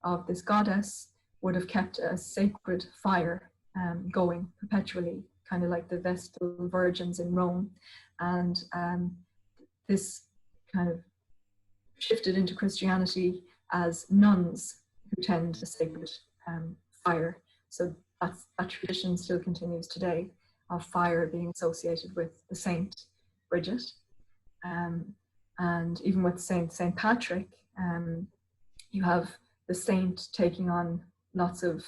of this goddess would have kept a sacred fire going perpetually, kind of like the Vestal Virgins in Rome. And this kind of shifted into Christianity as nuns who tend a sacred fire. So that tradition still continues today. of fire being associated with the saint Bridget. And even with Saint Patrick, you have the saint taking on lots of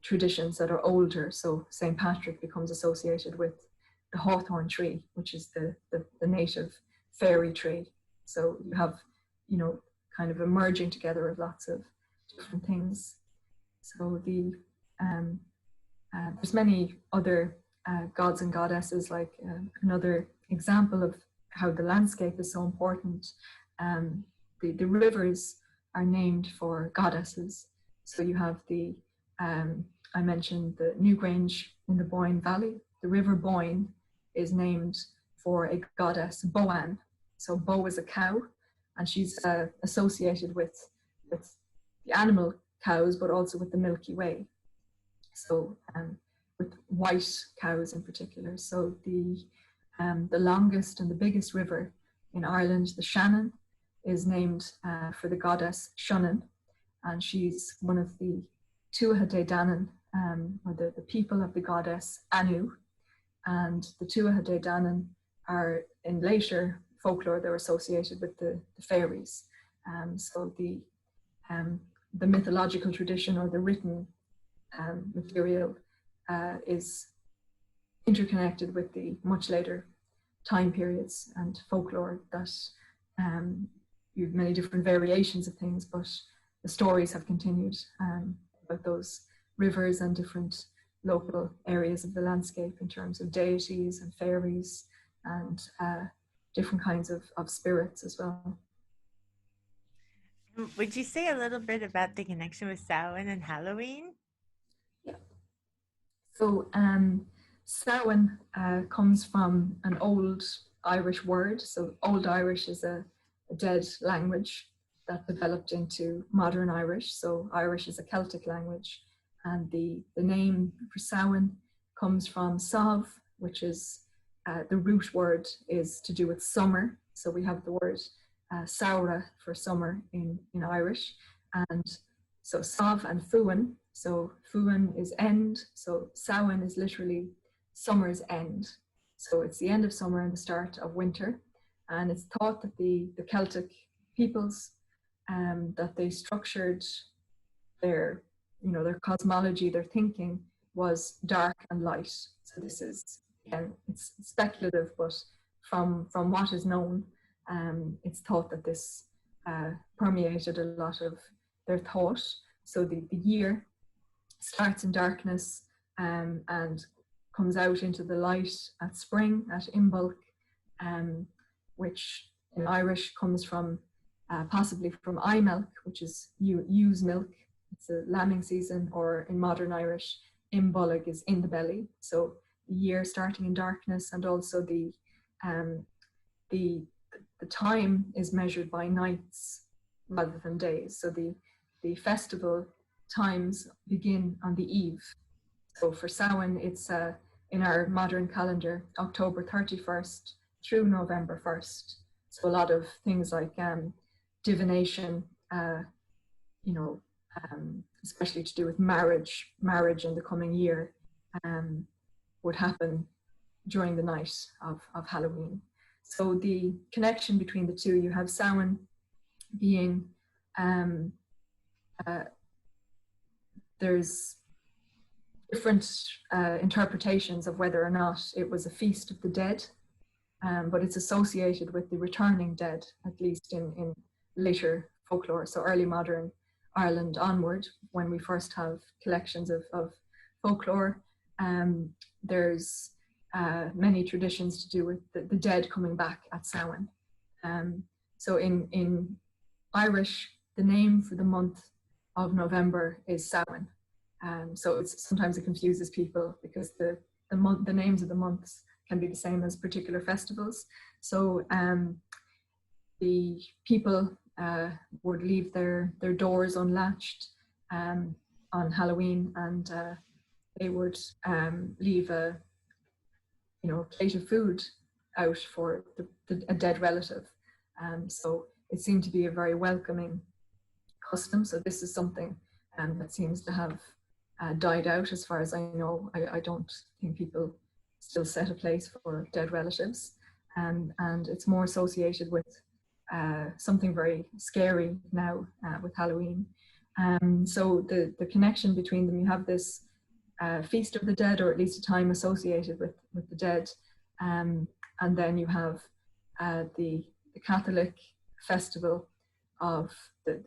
traditions that are older. So Saint Patrick becomes associated with the hawthorn tree, which is the native fairy tree. So you have, you know, kind of a merging together of lots of different things. So there's many other gods and goddesses, like another example of how the landscape is so important. The rivers are named for goddesses. So you have I mentioned the Newgrange in the Boyne Valley. The River Boyne is named for a goddess, Boann. So Bo is a cow, and she's associated with the animal cows, but also with the Milky Way. So with white cows in particular. So the longest and the biggest river in Ireland, the Shannon, is named for the goddess Shunnan, and she's one of the Tuatha De Danann, or the people of the goddess Anu. And the Tuatha De Danann are, in later folklore, they're associated with the fairies. So the mythological tradition, or the written material, is interconnected with the much later time periods and folklore that you have many different variations of things, but the stories have continued about those rivers and different local areas of the landscape in terms of deities and fairies and different kinds of spirits as well. Would you say a little bit about the connection with Samhain and Halloween? Yeah. So Samhain comes from an old Irish word. So Old Irish is a dead language that developed into modern Irish. So Irish is a Celtic language, and the name for Samhain comes from Sav, which is the root word is to do with summer. So we have the word Saura for summer in Irish, and so Sav and Fuan. So Fuan is end, so Samhain is literally summer's end. So it's the end of summer and the start of winter, and it's thought that the Celtic peoples that they structured their cosmology, their thinking was dark and light. So this is, again, it's speculative, but from what is known, it's thought that this permeated a lot of their thought. So the year starts in darkness and comes out into the light at spring, at Imbolc, which in Irish comes from possibly from milk, which is ewe's milk. It's a lambing season, or in modern Irish, Imbolc is in the belly. So the year starting in darkness, and also the time is measured by nights rather than days. So the festival times begin on the eve. So for Samhain, it's in our modern calendar, October 31st through November 1st. So a lot of things like divination, especially to do with marriage in the coming year, would happen during the night of Halloween. So the connection between the two, you have Samhain being, there's different interpretations of whether or not it was a feast of the dead, but it's associated with the returning dead, at least in later folklore, so early modern Ireland onward, when we first have collections of folklore. There's many traditions to do with the dead coming back at Samhain. So in Irish, the name for the month of November is Samhain. So sometimes it confuses people because the names of the months can be the same as particular festivals. So the people would leave their doors unlatched on Halloween, and they would leave a plate of food out for a dead relative. So it seemed to be a very welcoming custom. So this is something that seems to have died out, as far as I know. I don't think people still set a place for dead relatives, and it's more associated with something very scary now with Halloween. So the connection between them, you have this Feast of the Dead, or at least a time associated with the dead, and then you have the Catholic festival of the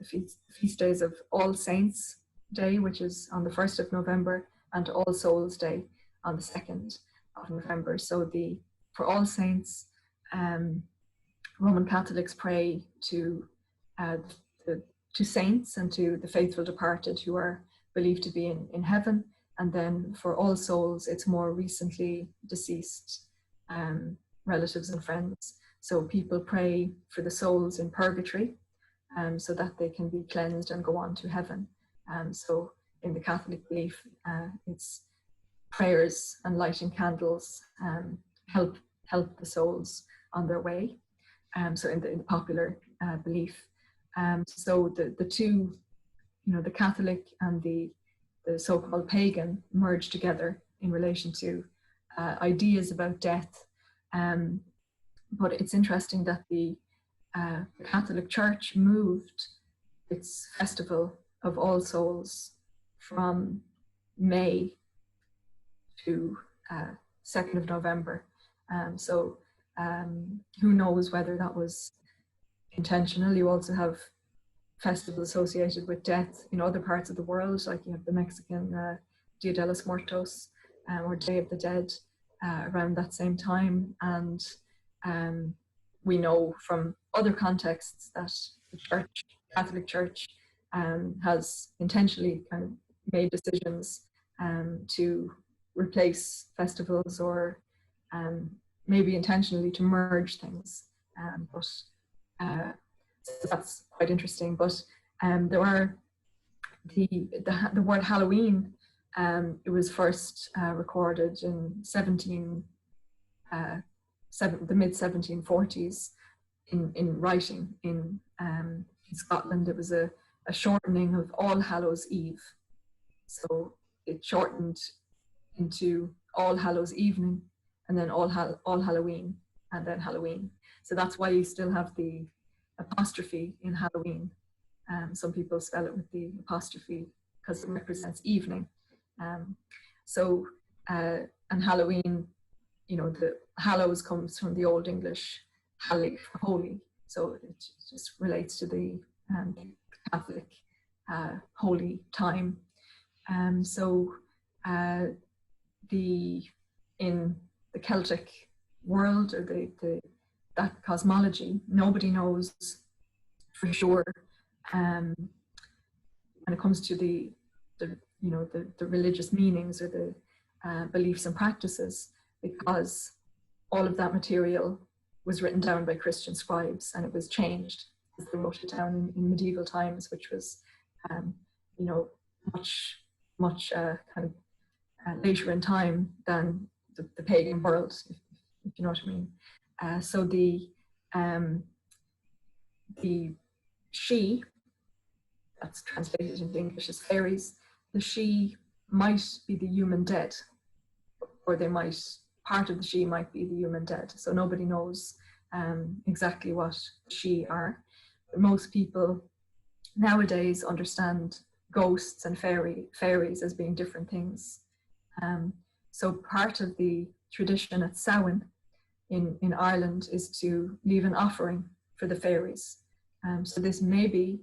feast days of All Saints Day, which is on the 1st of November, and All Souls Day on the 2nd of November. So for All Saints, Roman Catholics pray to saints and to the faithful departed who are believed to be in heaven. And then for All Souls, it's more recently deceased relatives and friends. So people pray for the souls in purgatory, so that they can be cleansed and go on to heaven. So in the Catholic belief, it's prayers and lighting candles help the souls on their way. So in the popular belief, so the two, the Catholic and the so-called pagan merge together in relation to ideas about death. But it's interesting that the Catholic Church moved its festival of All Souls from May to 2nd of November. So who knows whether that was intentional. You also have festivals associated with death in other parts of the world, like you have the Mexican Dia de los Muertos, or Day of the Dead, around that same time. And we know from other contexts that the Catholic Church has intentionally kind of made decisions to replace festivals, or maybe intentionally to merge things. But so that's quite interesting. But there are the word Halloween. It was first recorded in the mid 1740s in writing in Scotland. It was a shortening of All Hallows Eve, so it shortened into All Hallows Evening, and then All Halloween, and then Halloween. So that's why you still have the apostrophe in Halloween. Some people spell it with the apostrophe because it represents evening. And Halloween, the Hallows comes from the Old English Hallig, holy. So it just relates to the Catholic holy time. In the Celtic world, or that cosmology, nobody knows for sure when it comes to the religious meanings or the beliefs and practices, because all of that material was written down by Christian scribes, and it was changed as they wrote it down in medieval times, which was much kind of later in time than the pagan world, if you know what I mean. So the she, that's translated into English as fairies, the she might be the human dead, or part of the she might be the human dead. So nobody knows exactly what she are. But most people nowadays understand ghosts and fairies as being different things. So part of the tradition at Samhain in Ireland is to leave an offering for the fairies. So this maybe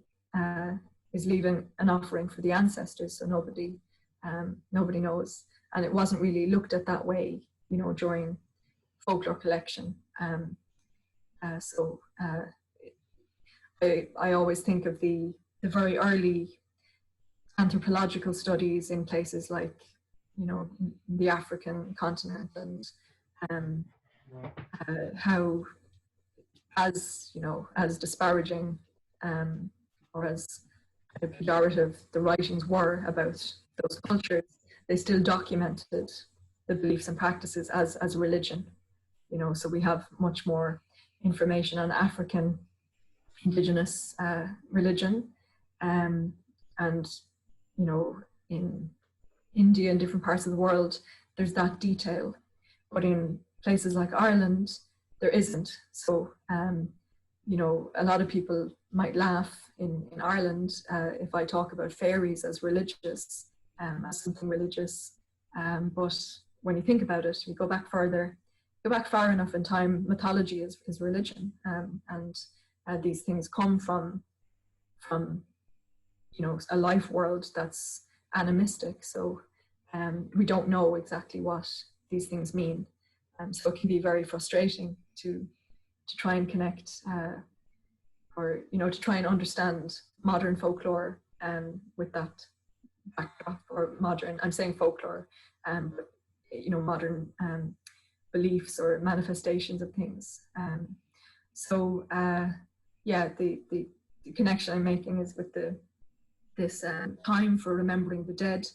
is leaving an offering for the ancestors, so nobody knows. And it wasn't really looked at that way, during folklore collection. I always think of the very early anthropological studies in places like, the African continent, and how, as disparaging or as kind of pejorative the writings were about those cultures, they still documented the beliefs and practices as religion. So we have much more information on African indigenous religion, and in India and different parts of the world, there's that detail. But in places like Ireland, there isn't. So, you know, a lot of people might laugh in Ireland if I talk about fairies as religious, as something religious. But when you think about it, you go back further, go back far enough in time, mythology is religion. And these things come from, you know, a life world that's animistic. So we don't know exactly what these things mean. So it can be very frustrating to try and connect or, you know, to try and understand modern folklore with that backdrop, or modern, I'm saying folklore, but, you know, modern beliefs or manifestations of things. So yeah, the connection I'm making is with this time for remembering the dead.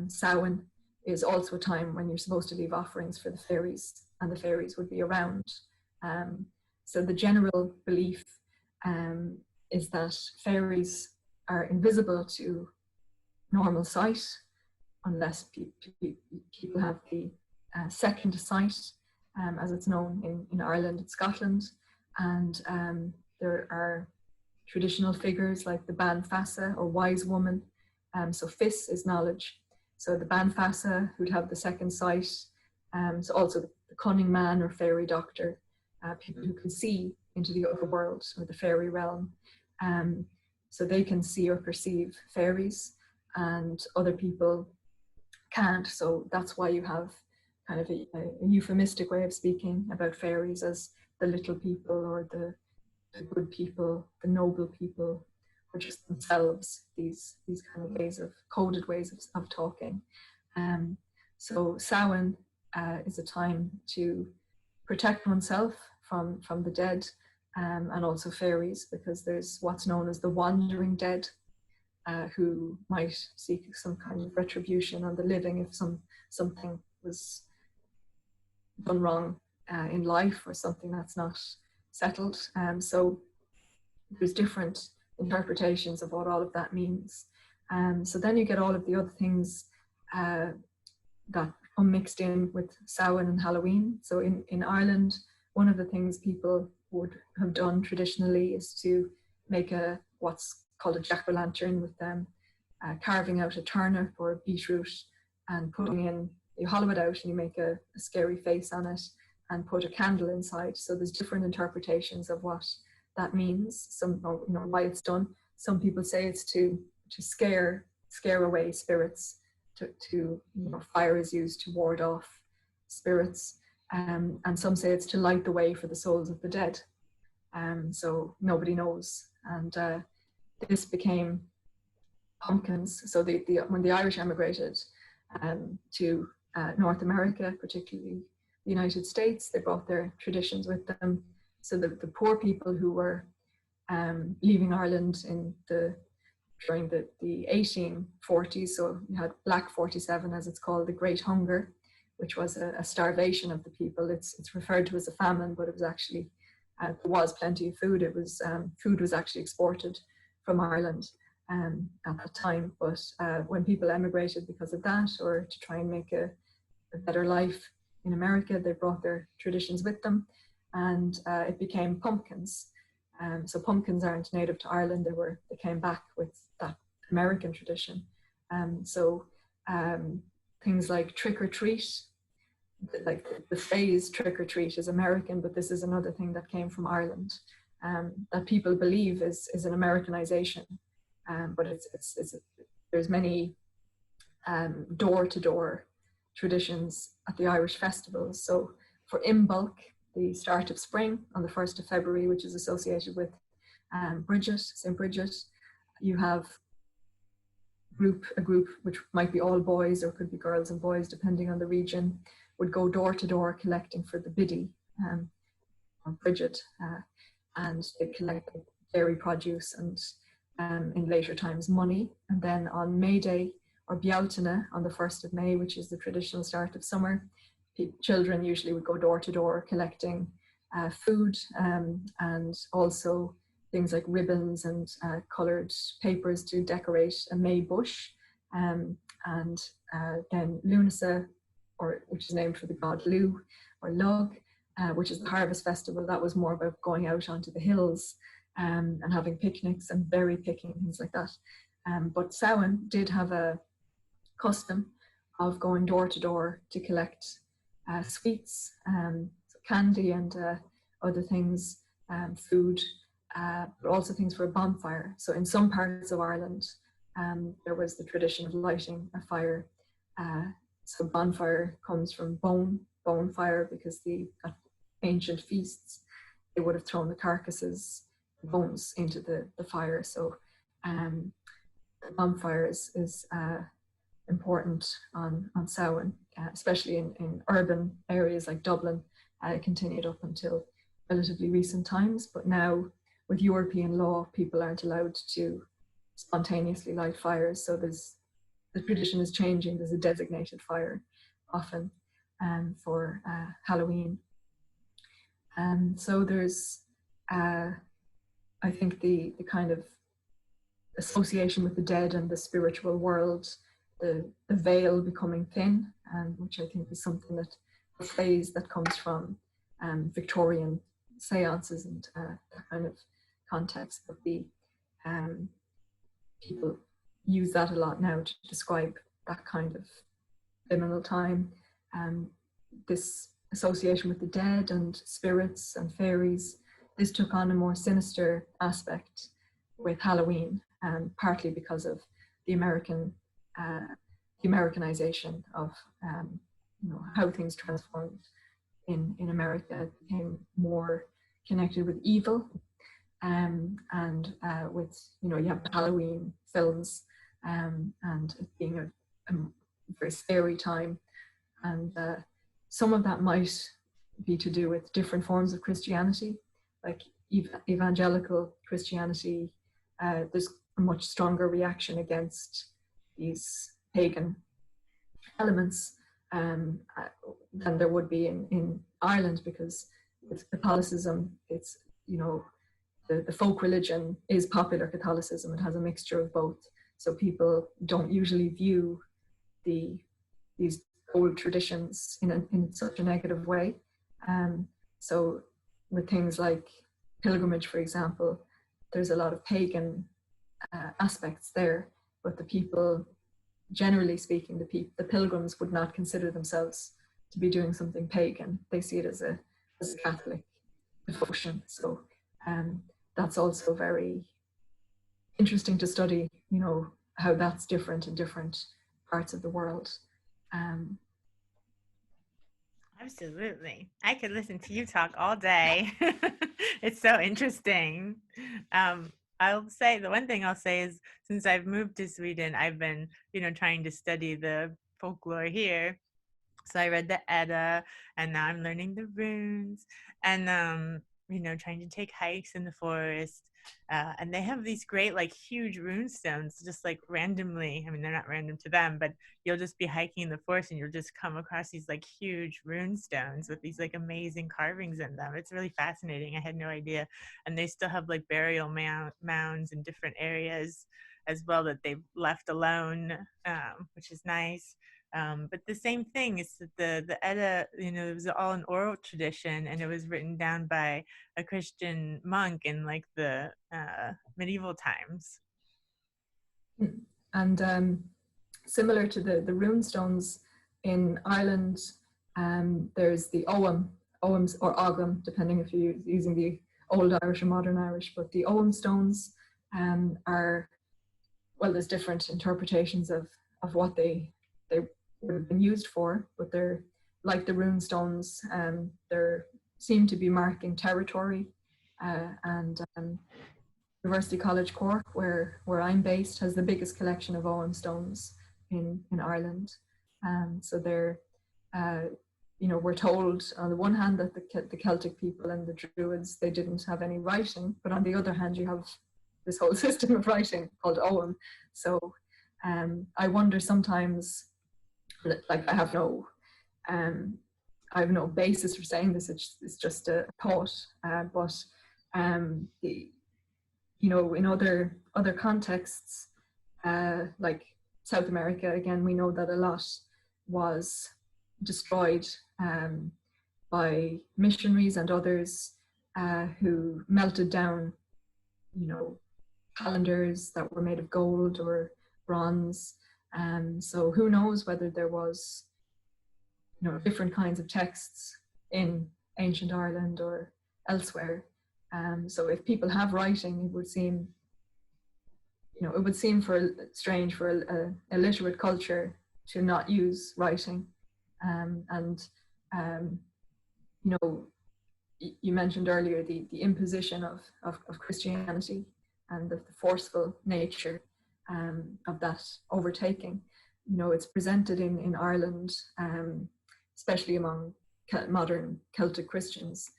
Samhain is also a time when you're supposed to leave offerings for the fairies, and the fairies would be around. So the general belief is that fairies are invisible to normal sight, unless people have the second sight, as it's known in Ireland and Scotland. And there are traditional figures like the Ban Fassa, or wise woman. So Fis is knowledge. So the Ban Fassa, who'd have the second sight. So also the cunning man or fairy doctor, people who can see into the other world or the fairy realm. So they can see or perceive fairies, and other people can't. So that's why you have kind of a euphemistic way of speaking about fairies as the little people, or the good people, the noble people, or just themselves, these kind of ways of, coded ways of talking. So Samhain is a time to protect oneself from the dead, and also fairies, because there's what's known as the wandering dead, who might seek some kind of retribution on the living if something was done wrong in life, or something that's not settled. So there's different interpretations of what all of that means. So then you get all of the other things that come mixed in with Samhain and Halloween. So in Ireland, one of the things people would have done traditionally is to make what's called a jack-o'-lantern, with them carving out a turnip or a beetroot and putting in, you hollow it out and you make a scary face on it and put a candle inside. So there's different interpretations of what that means, some, you know, why it's done. Some people say it's to scare away spirits, to you know, fire is used to ward off spirits, and some say it's to light the way for the souls of the dead. So nobody knows. And this became pumpkins. So when the Irish emigrated to North America, particularly the United States, they brought their traditions with them. So the poor people who were leaving Ireland during the 1840s, so you had Black 47, as it's called, the Great Hunger, which was a starvation of the people. It's referred to as a famine, but it was actually, there was plenty of food. It was, food was actually exported from Ireland at that time. But when people emigrated because of that, or to try and make a better life in America, they brought their traditions with them, and it became pumpkins. So pumpkins aren't native to Ireland. They came back with that American tradition. So things like trick or treat, like the phrase trick or treat is American, but this is another thing that came from Ireland, that people believe is an Americanization. But there's many door-to-door traditions at the Irish festivals. So for Imbolc, the start of spring on the 1st of February, which is associated with Bridget, St. Bridget, you have a group which might be all boys or could be girls and boys depending on the region, would go door to door collecting for the biddy, or Bridget, and they collect dairy produce and in later times money. And then on May Day, or Bealtaine, on the 1st of May, which is the traditional start of summer, children usually would go door to door collecting food, and also things like ribbons and coloured papers to decorate a May bush. and then Lunasa, which is named for the god Lu, or Lug, which is the harvest festival. That was more about going out onto the hills and having picnics and berry picking, things like that. But Samhain did have a custom of going door to door to collect sweets, candy and other things, food, but also things for a bonfire. So in some parts of Ireland, there was the tradition of lighting a fire. So bonfire comes from bone fire, because at ancient feasts, they would have thrown the carcasses, bones into the fire. So the bonfire is important on Samhain, especially in urban areas like Dublin. It continued up until relatively recent times, but now with European law, people aren't allowed to spontaneously light fires. So the tradition is changing. There's a designated fire often for Halloween. So there's, I think, the kind of association with the dead and the spiritual world, the veil becoming thin, which I think is something that a phrase that comes from Victorian seances and that kind of context. But the people use that a lot now to describe that kind of liminal time. This association with the dead and spirits and fairies, this took on a more sinister aspect with Halloween, partly because of the Americanization of how things transformed in America. It became more connected with evil, and with, you have the Halloween films, and it being a very scary time. And some of that might be to do with different forms of Christianity, like evangelical Christianity. There's a much stronger reaction against these pagan elements than there would be in Ireland, because with Catholicism, it's, the folk religion is popular Catholicism. It has a mixture of both. So people don't usually view these old traditions in such a negative way. So with things like pilgrimage, for example, there's a lot of pagan aspects there, but the people, generally speaking, the pilgrims would not consider themselves to be doing something pagan. They see it as a Catholic devotion. So that's also very interesting to study, how that's different in different parts of the world. Absolutely. I could listen to you talk all day. It's so interesting. I'll say, the one thing I'll say is, since I've moved to Sweden, I've been, trying to study the folklore here. So I read the Edda, and now I'm learning the runes, and trying to take hikes in the forest. And they have these great, huge rune stones, just randomly. I mean, they're not random to them, but you'll just be hiking in the forest and you'll just come across these huge rune stones with these amazing carvings in them. It's really fascinating. I had no idea. And they still have burial mounds in different areas as well that they've left alone, which is nice. But the same thing is that the Edda, it was all an oral tradition, and it was written down by a Christian monk in the medieval times. And similar to the rune stones in Ireland, there's the Oghams or Ogham, depending if you're using the Old Irish or Modern Irish. But the Ogham stones are, well, there's different interpretations of what they would have been used for, but they're like the rune stones. They seem to be marking territory, and University College Cork, where I'm based, has the biggest collection of Ogham stones in Ireland. So they're, we're told on the one hand that the Celtic people and the Druids, they didn't have any writing, but on the other hand, you have this whole system of writing called Ogham. So I wonder sometimes, I have no basis for saying this. It's just a thought. But in other contexts, like South America, again, we know that a lot was destroyed by missionaries and others who melted down, calendars that were made of gold or bronze. So who knows whether there was, different kinds of texts in ancient Ireland or elsewhere. So if people have writing, it would seem, strange for a literate culture to not use writing. You mentioned earlier the imposition of Christianity and the forceful nature of that overtaking. It's presented in Ireland, especially among modern Celtic Christians.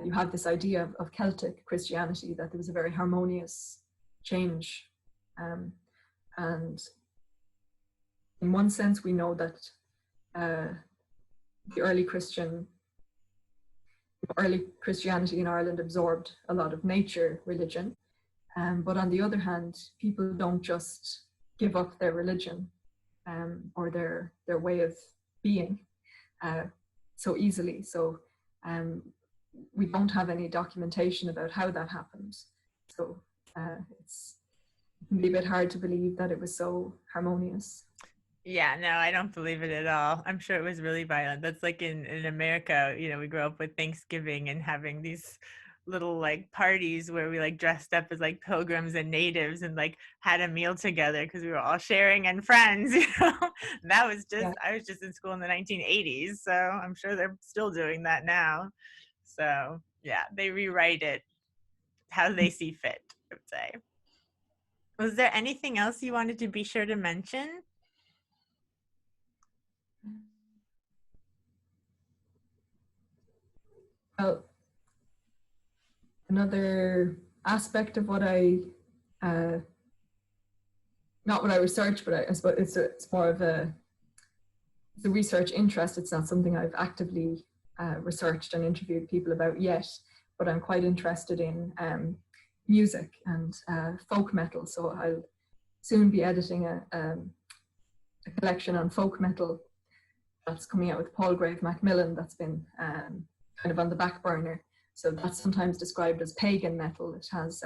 You have this idea of Celtic Christianity, that there was a very harmonious change. And in one sense, we know that the early Christianity in Ireland absorbed a lot of nature religion. But on the other hand, people don't just give up their religion or their way of being so easily. So we don't have any documentation about how that happened. So it can be a bit hard to believe that it was so harmonious. Yeah, no, I don't believe it at all. I'm sure it was really violent. That's like in America, we grew up with Thanksgiving and having these little like parties where we like dressed up as like pilgrims and natives and like had a meal together because we were all sharing and friends, That was just, yeah. I was just in school in the 1980s, so I'm sure they're still doing that now. So yeah, they rewrite it how they see fit, I would say. Was there anything else you wanted to be sure to mention? Well, another aspect of what not what I research, but I suppose it's more of a research interest. It's not something I've actively researched and interviewed people about yet, but I'm quite interested in music and folk metal. So I'll soon be editing a collection on folk metal that's coming out with Palgrave Macmillan, that's been kind of on the back burner. So that's sometimes described as pagan metal. It has,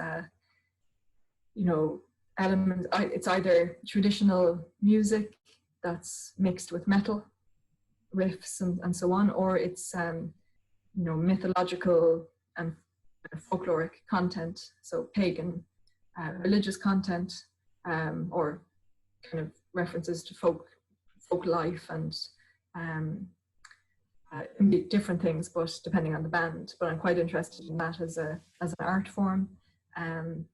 elements. It's either traditional music that's mixed with metal riffs and so on, or it's mythological and folkloric content. So pagan, religious content, or kind of references to folk life and. It can be different things, but depending on the band. But I'm quite interested in that as an art form, and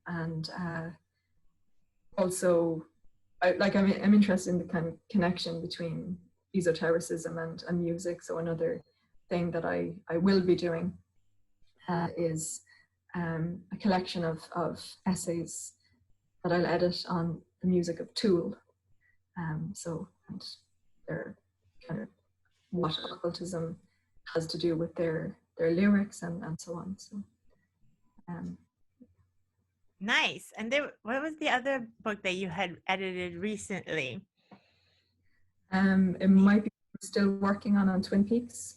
also, I'm interested in the kind of connection between esotericism and music. So another thing that I will be doing is a collection of essays that I'll edit on the music of Tool. And they're kind of what occultism has to do with their lyrics and so on. So, nice. And what was the other book that you had edited recently? It might be still working on Twin Peaks.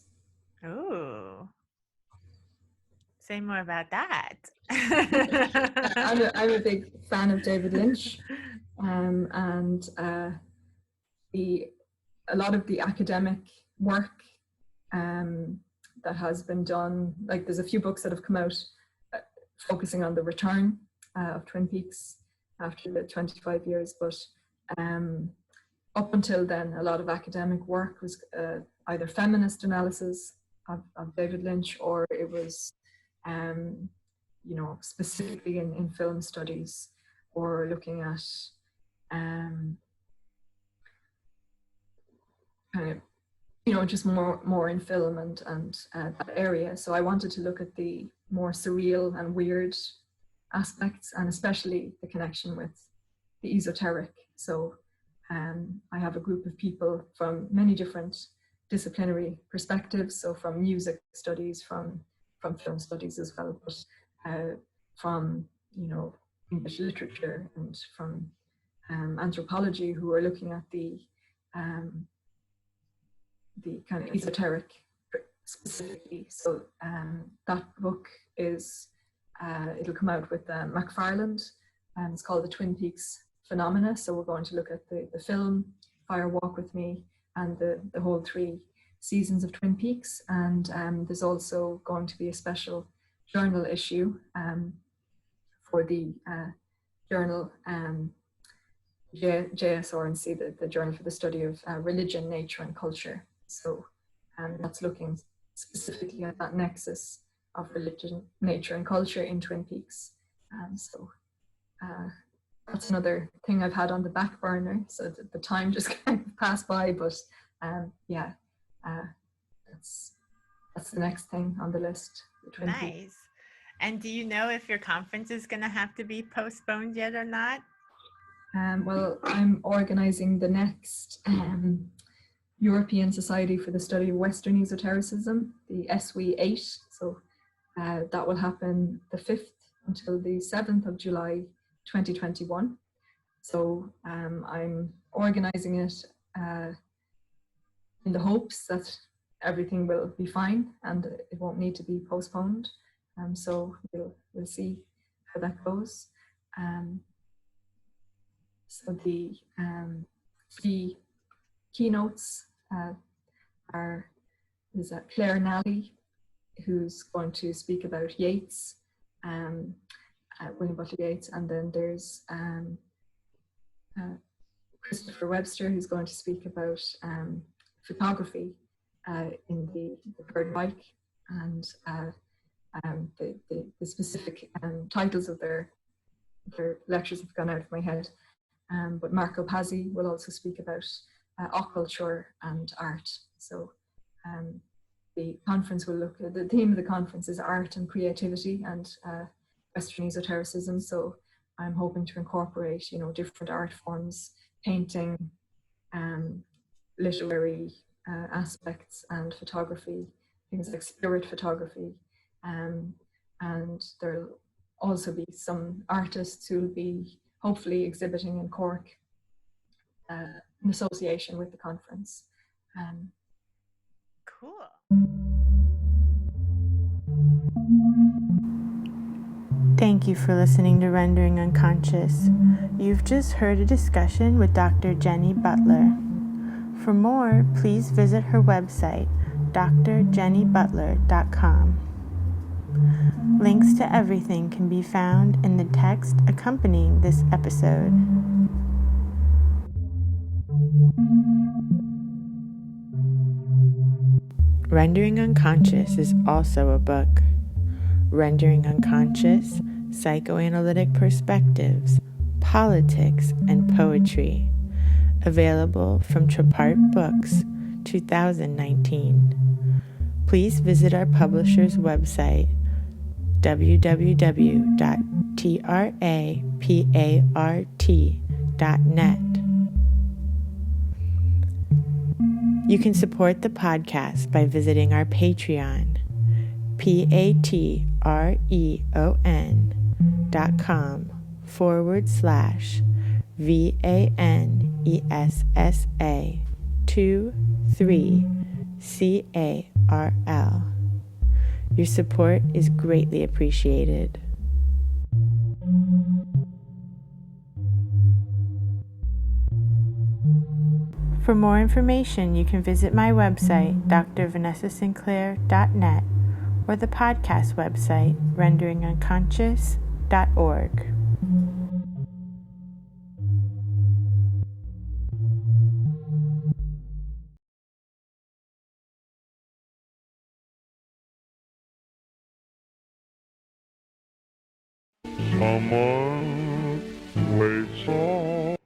Oh, say more about that. I'm a big fan of David Lynch, and a lot of the academic work that has been done, like there's a few books that have come out focusing on the return of Twin Peaks after the 25 years, but up until then, a lot of academic work was either feminist analysis of David Lynch, or it was, specifically in film studies, or looking at kind of, just more in film and that area. So I wanted to look at the more surreal and weird aspects, and especially the connection with the esoteric. So I have a group of people from many different disciplinary perspectives. So from music studies, from film studies as well, but from English literature, and from anthropology who are looking at the kind of esoteric specifically. So that book is, it'll come out with McFarland, and it's called The Twin Peaks Phenomena. So we're going to look at the film Fire Walk With Me and the whole 3 seasons of Twin Peaks. And there's also going to be a special journal issue for the journal JSRNC, the Journal for the Study of Religion, Nature and Culture. So that's looking specifically at that nexus of religion, nature and culture in Twin Peaks. So that's another thing I've had on the back burner. So the time just kind of passed by, but yeah, that's the next thing on the list. The Twin Peaks. And do you know if your conference is going to have to be postponed yet or not? Well, I'm organizing the next European Society for the Study of Western Esotericism, the SW8. So that will happen the 5th until the 7th of July 2021. So I'm organizing it in the hopes that everything will be fine and it won't need to be postponed. So we'll see how that goes. So the 3 keynotes is Claire Nally, who's going to speak about Yeats, William Butler Yeats, and then there's Christopher Webster, who's going to speak about photography in the Third Reich, and the specific titles of their lectures have gone out of my head. But Marco Pazzi will also speak about occulture and art. So the conference will look at, the theme of the conference is art and creativity and Western esotericism. So I'm hoping to incorporate, different art forms, painting, literary aspects, and photography, things like spirit photography. And there'll also be some artists who will be hopefully exhibiting in Cork in association with the conference. Cool. Thank you for listening to Rendering Unconscious. You've just heard a discussion with Dr. Jenny Butler. For more, please visit her website, drjennybutler.com. Links to everything can be found in the text accompanying this episode. Rendering Unconscious is also a book. Rendering Unconscious, Psychoanalytic Perspectives, Politics, and Poetry. Available from Trapart Books, 2019. Please visit our publisher's website, www.trapart.net. You can support the podcast by visiting our Patreon, patreon.com/VANESSA23CARL. Your support is greatly appreciated. For more information, you can visit my website, drvanessasinclair.net, or the podcast website, renderingunconscious.org. Someone waits on.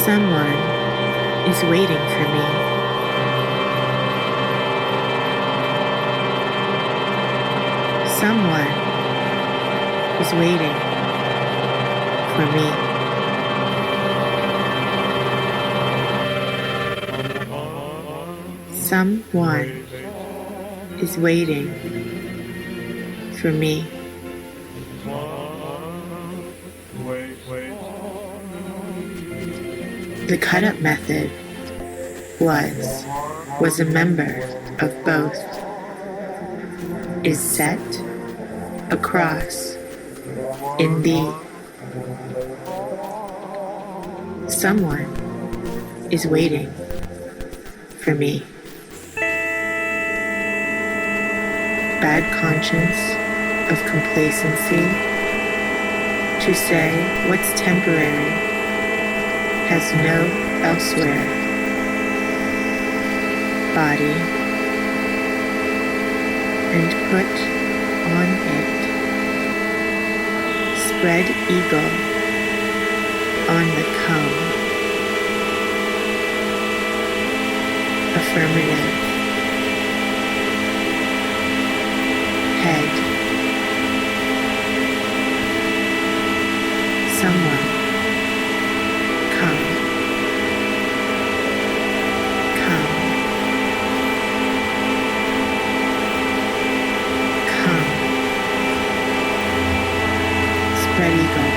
Someone is waiting for me. Someone is waiting for me. Someone is waiting for me. The cut-up method was a member of both, is set across in thee. Someone is waiting for me. Bad conscience of complacency to say what's temporary has no elsewhere. Body and put on it. Spread eagle on the comb. Affirmative. Head. Someone. Come. Come. Come. Spread eagle.